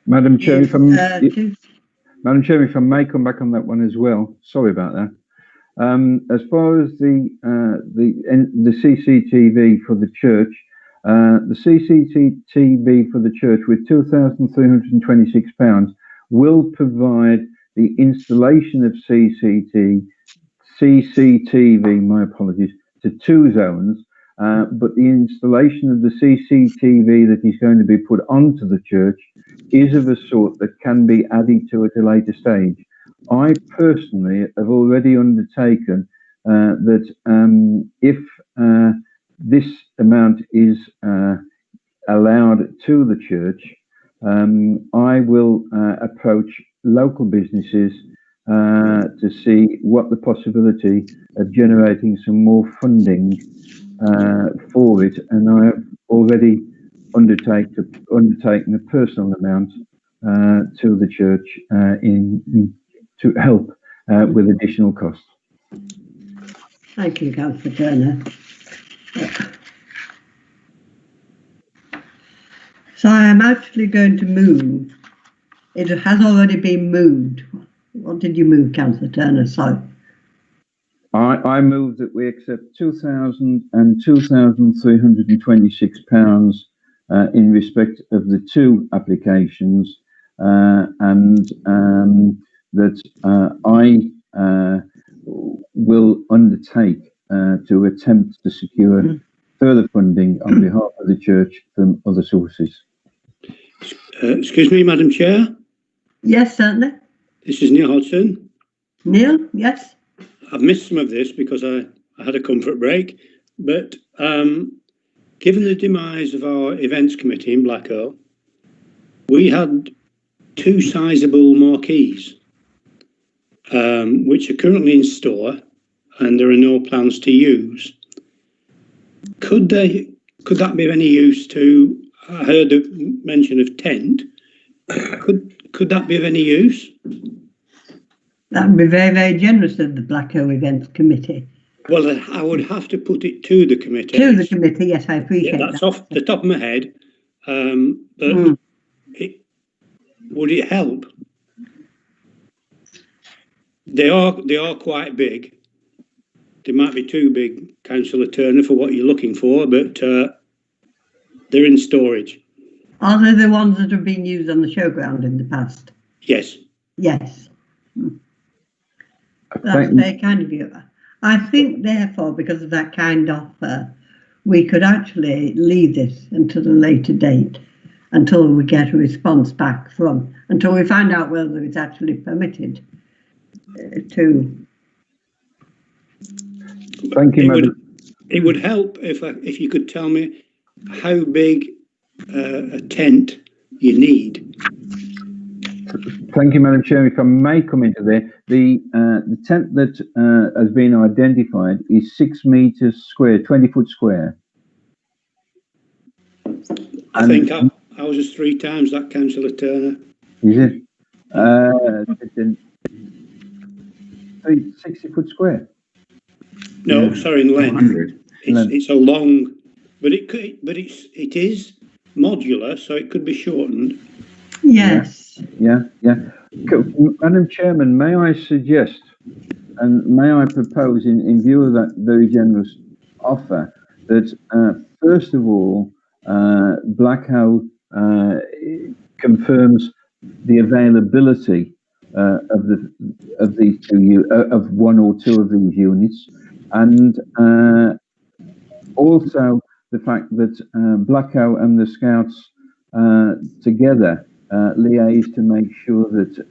Madam Chair, Madam Chairman, if I may come back on that one as well. Sorry about that. As far as the CCTV for the church, the CCTV for the church with £2,326 will provide the installation of CCTV, my apologies, to 2 zones, but the installation of the CCTV that is going to be put onto the church is of a sort that can be added to at a later stage. I personally have already undertaken that if this amount is allowed to the church, I will approach local businesses to see what the possibility of generating some more funding for it, and I have already undertaken a personal amount to the church to help with additional costs. Thank you, Councillor Turner. So I am actually going to move. It has already been moved. What did you move, Councillor Turner? Sorry. I move that we accept £2,000 and £2,326 in respect of the 2 applications, and that I will undertake to attempt to secure further funding on behalf of the church from other sources. Excuse me, Madam Chair. Yes, certainly. This is Neil Hodgson. Neil, yes. I've missed some of this because I had a comfort break, but given the demise of our events committee in Blackwell, we had 2 sizable marquees, which are currently in store, and there are no plans to use. Could that be of any use to? I heard a mention of tent. Could that be of any use? That would be very, very generous of the Blackwell Events Committee. Well, I would have to put it to the committee. To the committee, yes, I appreciate that. That's off the top of my head. But would it help? They are quite big. They might be too big, Councillor Turner, for what you're looking for, but they're in storage. Are they the ones that have been used on the showground in the past? Yes. Yes. That's very kind of you. I think, therefore, because of that kind offer, we could actually leave this until a later date, until we get a response back until we find out whether it's actually permitted to. Thank you, Madam. It would help if you could tell me how big a tent you need. Thank you, Madam Chair. If I may come into there, the tent that has been identified is 6 metres square, 20 foot square. I think I was just 3 times that, Councillor Turner. Is it? 60 foot square. No, sorry, in length. It's a long, but it is modular, so it could be shortened. Yes. Yeah. Madam Chairman, may I suggest, and may I propose, in view of that very generous offer, that first of all, Blackwell confirms the availability of these of 1 or 2 of these units, and also the fact that Blackwell and the Scouts together liaise to make sure that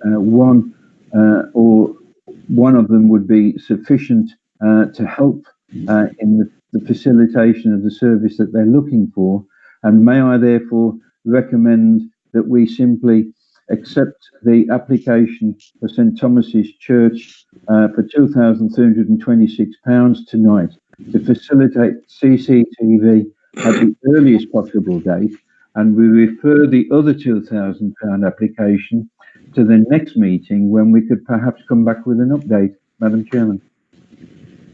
one of them would be sufficient to help in the facilitation of the service that they're looking for. And may I therefore recommend that we simply accept the application for St Thomas's Church for £2,326 tonight to facilitate CCTV at the earliest possible date, and we refer the other £2,000 application to the next meeting when we could perhaps come back with an update, Madam Chairman.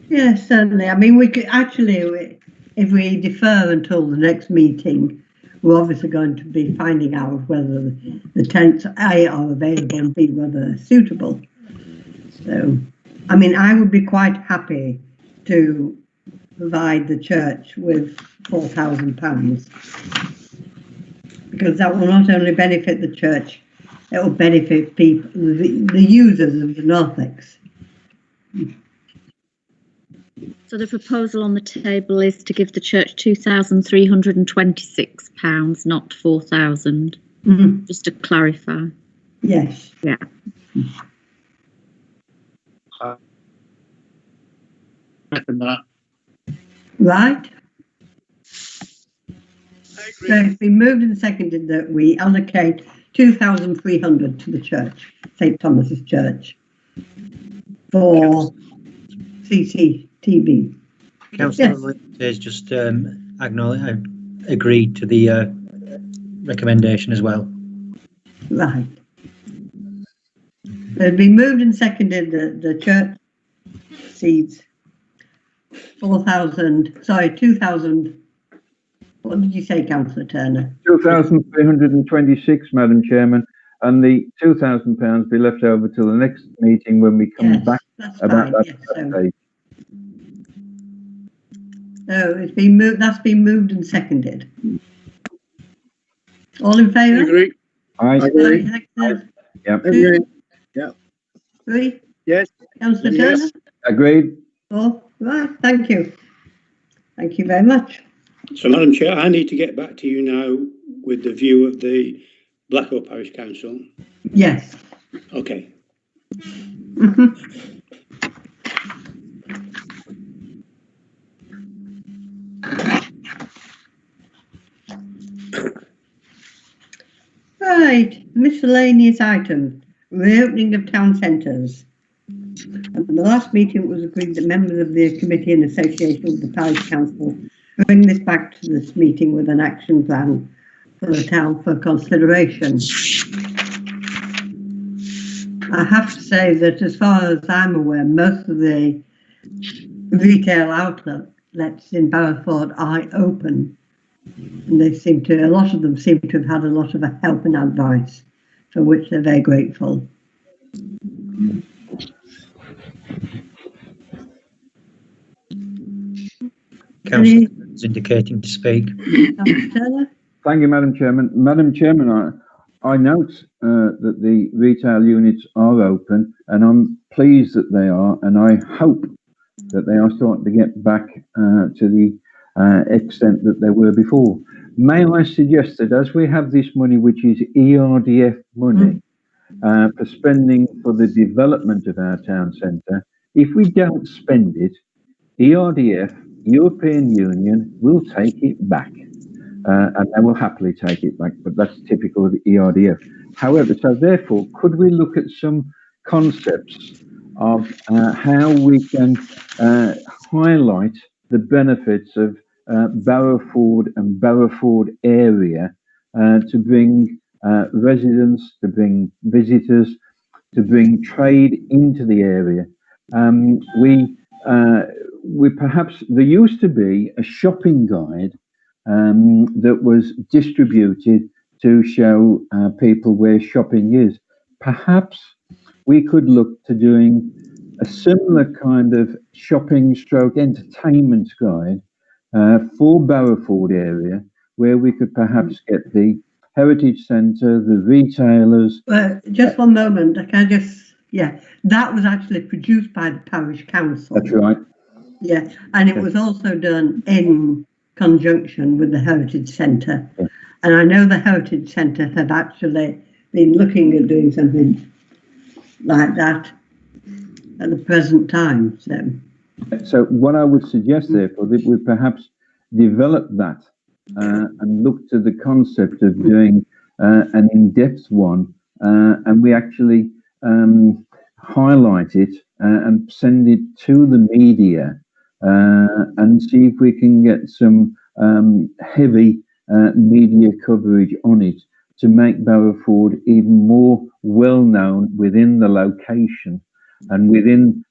Yes, certainly. I mean, we could actually, if we defer until the next meeting, we're obviously going to be finding out whether the tents A are available and B whether they're suitable. So, I mean, I would be quite happy to provide the church with £4,000 because that will not only benefit the church, it will benefit people, the users of the narthex. So the proposal on the table is to give the church £2,326, not 4,000. Mm-hmm. Just to clarify. Yes. Yeah. That. Right. So it's been moved and seconded that we allocate 2,300 to the church, St. Thomas's Church, for CCTV. Councillor has just agreed to the recommendation as well. Right. It's been moved and seconded that the church sees 2,000. What did you say, Councillor Turner? 2,326, Madam Chairman, and the £2,000 be left over till the next meeting when we come back about that. Yes, so it's been moved. That's been moved and seconded. All in favour? Agree. I agree. Yep. Agree. Yeah. 3? Yes. Councillor Yes. Turner? Agreed. 4? Right, thank you. Thank you very much. So, Madam Chair, I need to get back to you now with the view of the Blackwell Parish Council. Yes. Okay. Right, miscellaneous items, reopening of town centres. At the last meeting, it was agreed that members of the committee in association with the parish council bring this back to this meeting with an action plan for the town for consideration. I have to say that as far as I'm aware, most of the retail outlets in Barrowford are open. And they a lot of them seem to have had a lot of help and advice, for which they're very grateful. Councillor is indicating to speak. Thank you, Madam Chairman. Madam Chairman, I note that the retail units are open, and I'm pleased that they are, and I hope that they are starting to get back to the extent that they were before. May I suggest that as we have this money, which is ERDF money, for spending for the development of our town centre, if we don't spend it, ERDF, European Union, will take it back. And they will happily take it back, but that's typical of the ERDF. However, so therefore, could we look at some concepts of how we can highlight the benefits of Barrowford and Barrowford area to bring residents, to bring visitors, to bring trade into the area. We perhaps, there used to be a shopping guide that was distributed to show people where shopping is. Perhaps we could look to doing a similar kind of shopping stroke entertainment guide for Barrowford area, where we could perhaps get the Heritage Centre, the retailers. Just one moment, that was actually produced by the parish council. That's right. Yeah, and it was also done in conjunction with the Heritage Centre. Yeah. And I know the Heritage Centre have actually been looking at doing something like that at the present time. So what I would suggest, therefore, that we perhaps develop that and look to the concept of doing an in-depth one, and we actually highlight it and send it to the media and see if we can get some heavy media coverage on it to make Barrowford even more well-known within the location and within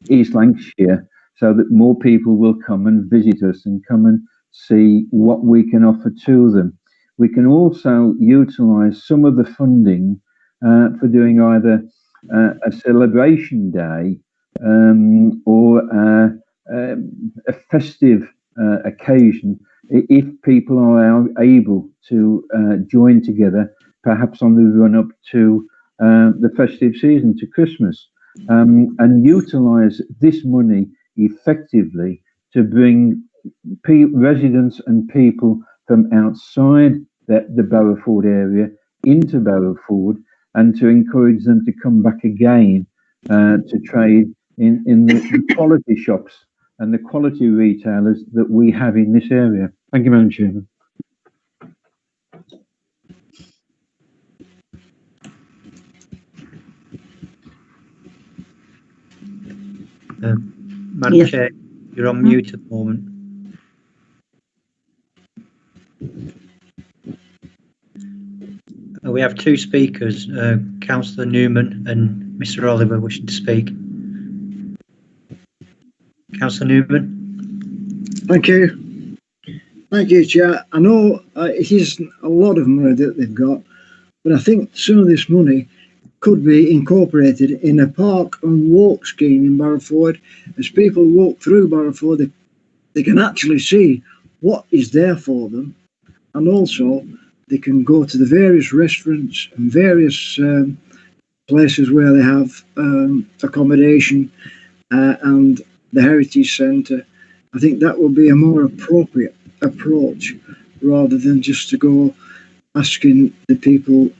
East Lancashire, so that more people will come and visit us and come and see what we can offer to them. We can also utilise some of the funding for doing either a celebration day or a festive occasion if people are able to join together, perhaps on the run up to the festive season, to Christmas, and utilise this money effectively to bring residents and people from outside the Barrowford area into Barrowford, and to encourage them to come back again to trade in the quality shops and the quality retailers that we have in this area. Thank you, Madam Chairman. Madam Yes. Chair, you're on mute at the moment. We have two speakers, Councillor Newman and Mr. Oliver, wishing to speak. Councillor Newman. Thank you. Thank you, Chair. I know it is a lot of money that they've got, but I think some of this money could be incorporated in a park and walk scheme in Barrowford. As people walk through Barrowford, they can actually see what is there for them, and also they can go to the various restaurants and various places where they have accommodation and the Heritage Centre. I think that would be a more appropriate approach rather than just to go asking the people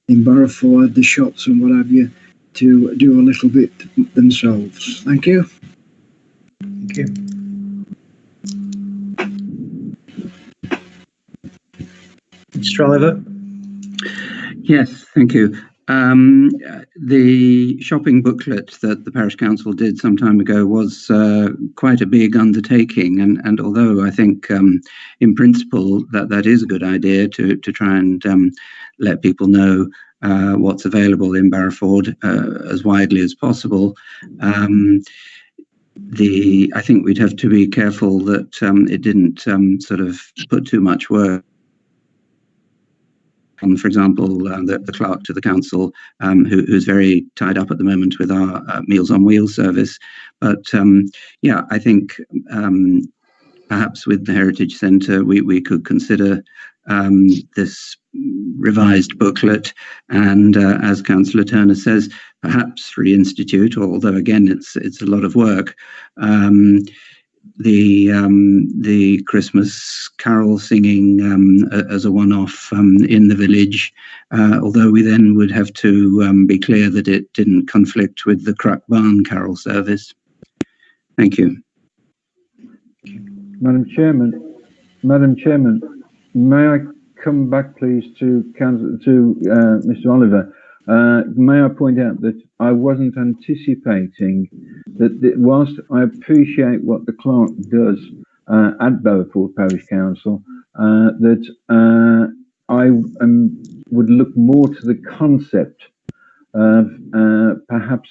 in Barrowford, the shops and what have you, to do a little bit themselves. Thank you. Thank you. Mr. Oliver. Yes, thank you. The shopping booklet that the Parish Council did some time ago was quite a big undertaking, and although I think in principle that is a good idea to try and let people know what's available in Barrowford as widely as possible, I think we'd have to be careful that it didn't sort of put too much work on, for example, the clerk to the council, who's very tied up at the moment with our Meals on Wheels service. But yeah, I think perhaps with the Heritage Centre, we could consider this revised booklet, and as Councillor Turner says, perhaps reinstitute, although again it's a lot of work, the Christmas carol singing as a one-off in the village, although we then would have to be clear that it didn't conflict with the Cruck Barn carol service. Thank you. Madam Chairman, may I come back, please, to Mr. Oliver? May I point out that I wasn't anticipating that whilst I appreciate what the clerk does at Barrowford Parish Council, that I would look more to the concept of perhaps,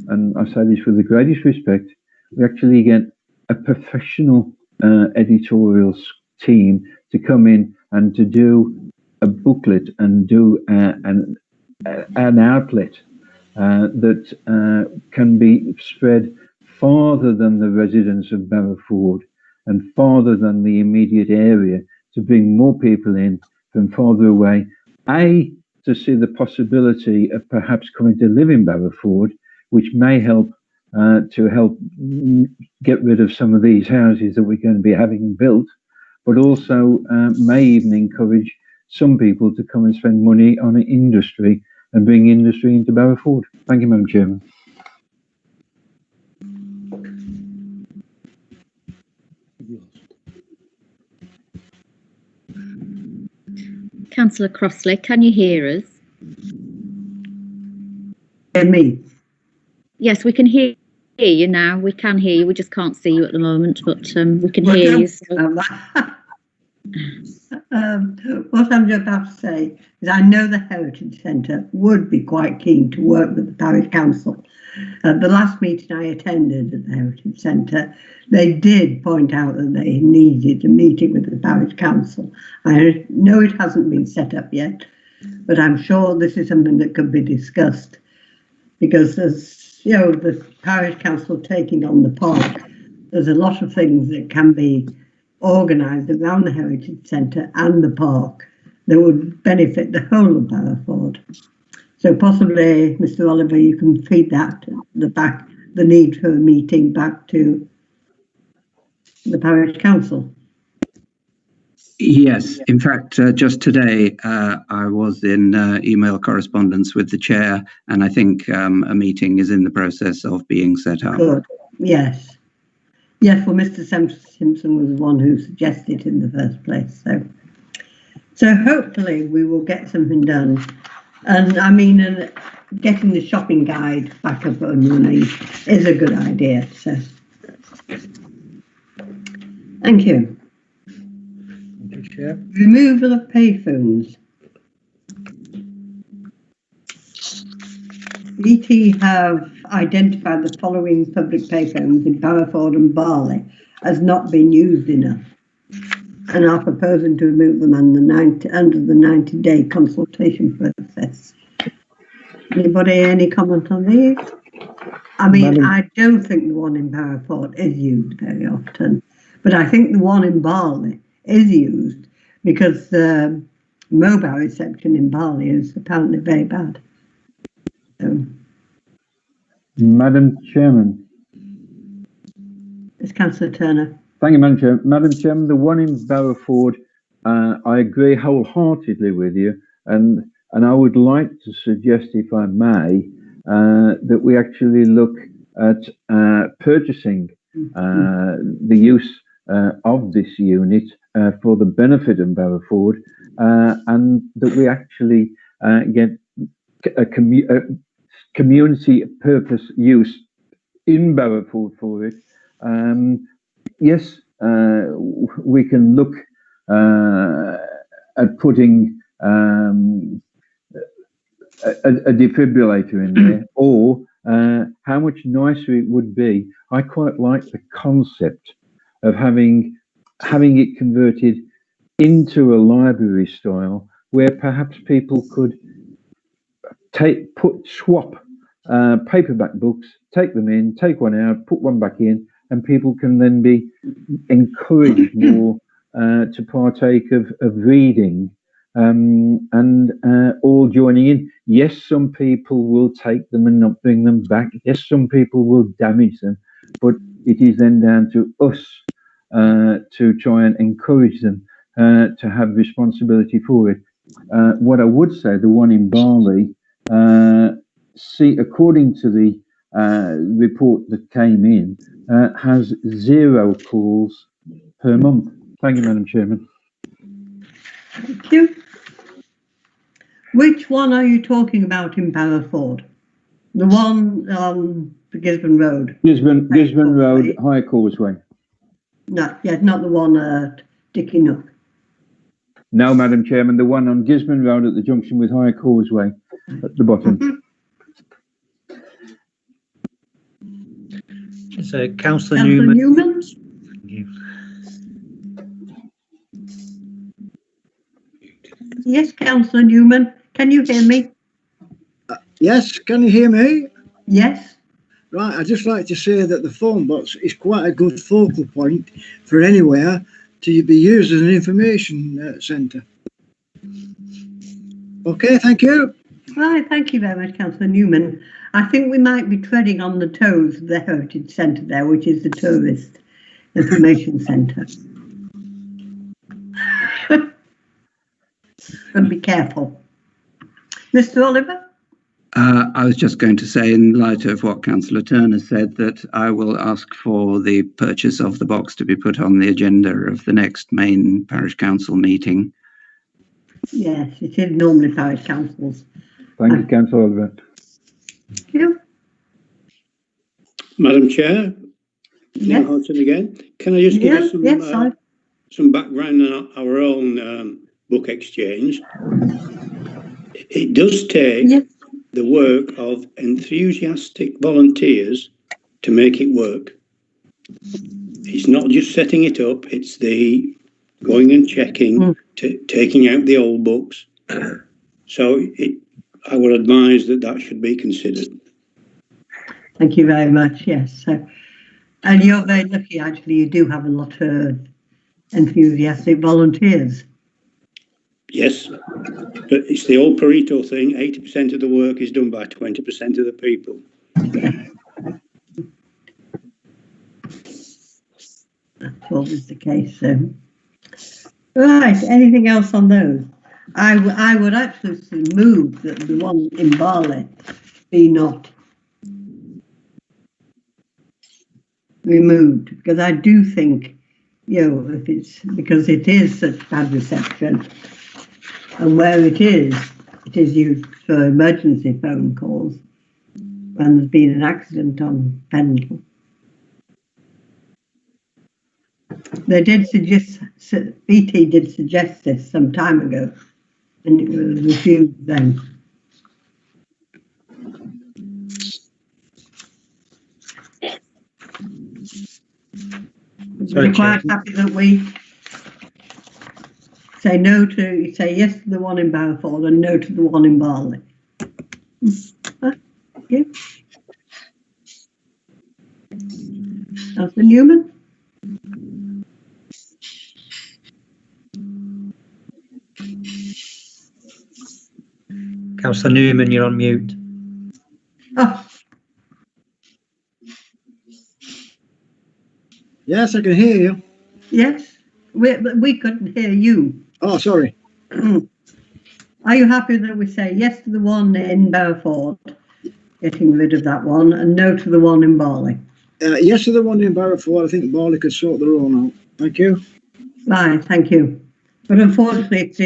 and I say this with the greatest respect, we actually get a professional editorial team to come in and to do a booklet and do an outlet that can be spread farther than the residents of Barrowford and farther than the immediate area, to bring more people in from farther away, to see the possibility of perhaps coming to live in Barrowford, which may help to get rid of some of these houses that we're going to be having built, but also may even encourage some people to come and spend money on an industry and bring industry into Barrowford. Thank you, Madam Chairman. Councillor Crossley, can you hear us? Hear me? Yes, we can hear you now. We can hear you. We just can't see you at the moment, but we can hear you. So. What I'm about to say is I know the Heritage Centre would be quite keen to work with the Parish Council, At the last meeting I attended at the Heritage Centre, they did point out that they needed a meeting with the Parish Council. I know it hasn't been set up yet, but I'm sure this is something that could be discussed, because there's, you know, the Parish Council taking on the park, there's a lot of things that can be organised around the Heritage Centre and the park that would benefit the whole of Barrowford. So possibly, Mr. Oliver, you can feed that the need for a meeting back to the Parish Council. Yes, in fact, just today I was in email correspondence with the chair, and I think a meeting is in the process of being set up. Good. Yes. Yes, well, Mr. Simpson was the one who suggested it in the first place. So hopefully we will get something done. And I mean, getting the shopping guide back up and running is a good idea. So thank you. Thank you, Chair. Removal of payphones. BT have identified the following public payphones in Barrowford and Barley as not being used enough, and are proposing to remove them under the 90-day consultation process. Anybody, any comment on these? I mean, I don't think the one in Barrowford is used very often, but I think the one in Barley is used because the mobile reception in Barley is apparently very bad. Madam Chairman. It's Councillor Turner. Thank you, Madam Chairman. Madam Chairman, the one in Barrowford, I agree wholeheartedly with you, and I would like to suggest, if I may, that we actually look at purchasing the use of this unit for the benefit of Barrowford, and that we actually get a community purpose use in Barrowford for it. Yes, we can look at putting a defibrillator in there, or how much nicer it would be. I quite like the concept of having it converted into a library style, where perhaps people could swap paperback books, take them in, take one out, put one back in, and people can then be encouraged more to partake of reading, and all joining in. Yes, some people will take them and not bring them back. Yes, some people will damage them, but it is then down to us to try and encourage them to have responsibility for it. What I would say, the one in Barley, according to the report that came in, has 0 calls per month. Thank you, Madam Chairman. Thank you. Which one are you talking about in Barrowford? The one on the Gisborne Road? Gisborne Road, High Causeway. No, yeah, not the one at Dicky Nook. No, Madam Chairman, the one on Gisborne Road at the junction with High Causeway at the bottom. So, Councillor Newman. Thank you. Yes, Councillor Newman. Can you hear me? Yes, can you hear me? Yes. Right, I'd just like to say that the phone box is quite a good focal point for anywhere to be used as an information centre. Okay, thank you. Right, thank you very much, Councillor Newman. I think we might be treading on the toes of the Heritage Centre there, which is the Tourist Information Centre. But be careful. Mr. Oliver? I was just going to say, in light of what Councillor Turner said, that I will ask for the purchase of the box to be put on the agenda of the next main parish council meeting. Yes, it is normally parish councils. Thank you, Councillor Oliver. Thank you. Madam Chair, Yes. Hodgson again. Can I just give us some background on our own book exchange? It does take the work of enthusiastic volunteers to make it work. It's not just setting it up, it's the going and checking, taking out the old books. So I would advise that should be considered. Thank you very much. Yes. So, and you're very lucky, actually. You do have a lot of enthusiastic volunteers. Yes, but it's the old Pareto thing. 80% of the work is done by 20% of the people. That's always the case. So, right. Anything else on those? I would actually move that the one in Barley be not removed, because I do think, if it's because it is such bad reception, and where it is used for emergency phone calls when there's been an accident on Pendle. They did suggest, BT did suggest this some time ago, and it was refused then. We're quite happy that we say yes to the one in Barrowford and no to the one in Barley. Thank you. Councillor Newman? Councillor Newman, you're on mute. Oh. Yes, I can hear you. Yes, we couldn't hear you. Oh, sorry. Are you happy that we say yes to the one in Barrowford, getting rid of that one, and no to the one in Barley? Yes to the one in Barrowford. I think Barley could sort their own out. Thank you. Right, thank you. But unfortunately, it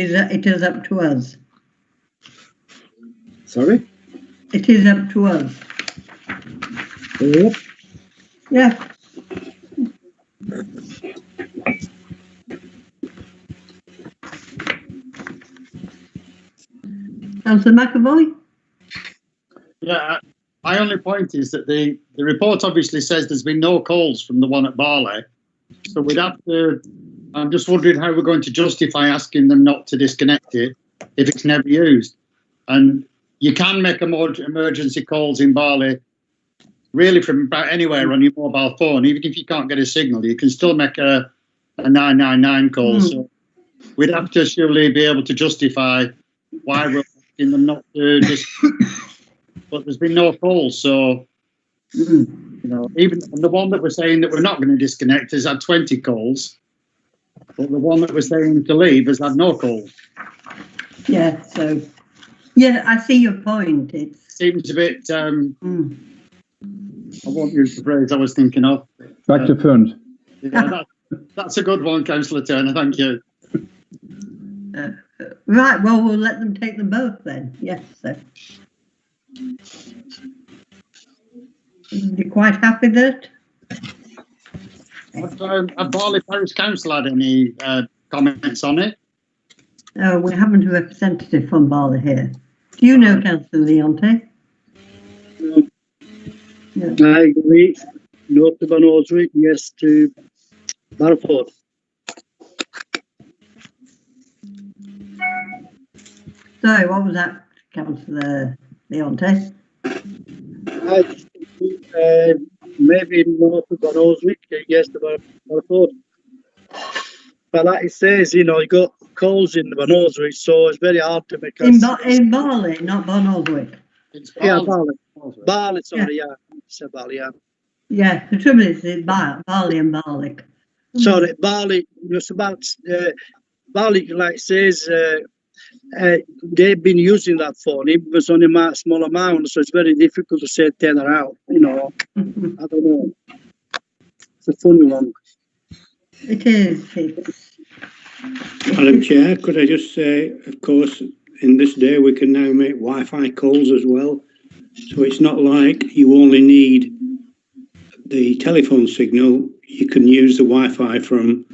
is up to us. Sorry? It is up to us. Yep. Yeah. Councillor McAvoy? Yeah, my only point is that the report obviously says there's been no calls from the one at Barley. So we'd have to, I'm just wondering how we're going to justify asking them not to disconnect it if it's never used. And you can make emergency calls in Barley really from about anywhere on your mobile phone. Even if you can't get a signal, you can still make a 999 call. So we'd have to surely be able to justify why we're asking them not to but there's been no calls. So, even the one that we're saying that we're not going to disconnect has had 20 calls, but the one that we're saying to leave has had no calls. Yeah, so, yeah, I see your point. It seems a bit, I won't use the phrase I was thinking of. Back to front. Yeah, that's a good one, Councillor Turner, thank you. Right, well, we'll let them take them both then. Yes, so. You're quite happy that? Have Barley Parish Council had any comments on it? We haven't a representative from Barley here. Do you know Councillor Leonte? No. I agree. No to Van Oswick, yes to Barrowford. Sorry, what was that, Councillor Leonte? Maybe no to Van Oswick, yes to Barrowford. But like it says, you got calls in the Van Oswick, so it's very hard to make in Barley, not Van Oswick. Yeah, Barley. Barley, sorry, yeah. Said Barley, yeah. Yeah, the trouble is Barley and Barlick. Sorry, Barley, it's about Barley, like it says, they've been using that phone. It was only a small amount, so it's very difficult to say tenner out, I don't know. It's a funny one. It is. Madam Chair, could I just say, of course, in this day we can now make Wi-Fi calls as well. So it's not like you only need the telephone signal. You can use the Wi-Fi from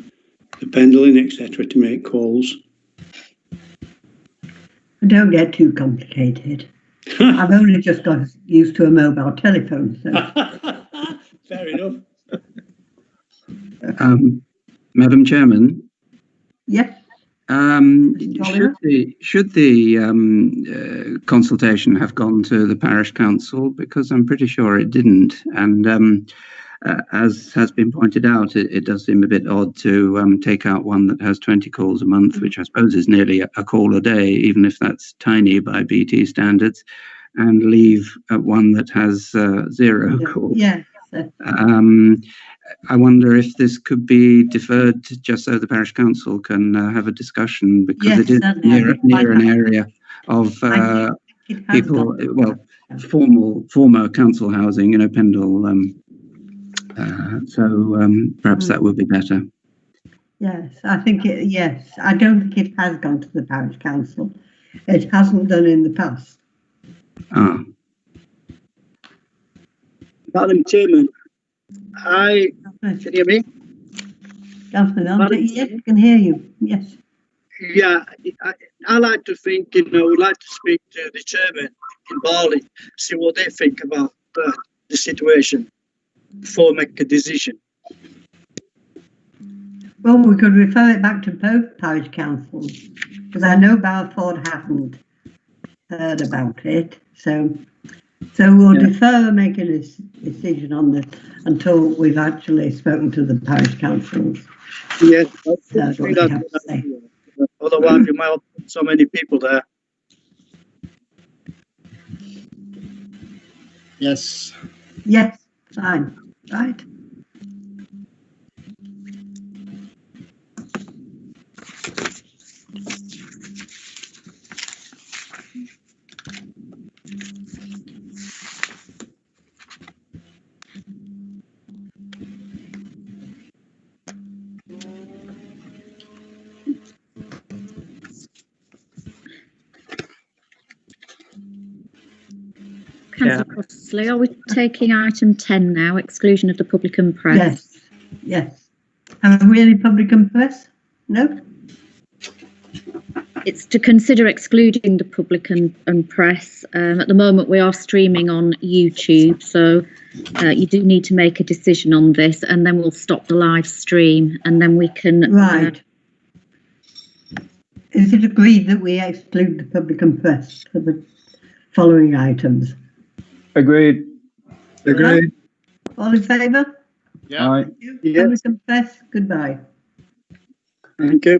the Pendling, etc. to make calls. Don't get too complicated. I've only just got used to a mobile telephone, so. Fair enough. Madam Chairman, Yes, should the consultation have gone to the parish council? Because I'm pretty sure it didn't. And as has been pointed out, it does seem a bit odd to take out one that has 20 calls a month, which I suppose is nearly a call a day, even if that's tiny by BT standards, and leave one that has 0 calls. yes. I wonder if this could be deferred just so the parish council can have a discussion, because Yes, it is certainly. near an area of people, well, former council housing, Pendle. So perhaps that would be better. Yes, I think yes. I don't think it has gone to the parish council. It hasn't done in the past. Madam Chairman, can you hear me? Councillor, yes, I can hear you. Yes. Yeah, I like to think, we'd like to speak to the chairman in Barley, see what they think about the situation before make a decision. Well, we could refer it back to both parish councils, because I know Barrowford haven't heard about it. So we'll defer making a decision on this until we've actually spoken to the parish councils. Yes, That's what they have to say. Otherwise, you might have so many people there. Yes. Yes, fine, right. Councillor Crossley, are we taking item 10 now, exclusion of the public and press? Yes, yes. Have we any public and press? No? It's to consider excluding the public and press. At the moment, we are streaming on YouTube, so you do need to make a decision on this, and then we'll stop the live stream, and then we can... Right. Is it agreed that we exclude the public and press for the following items? Agreed. Agreed. All in favour? Yeah. Aye. Public and press, goodbye. Thank you.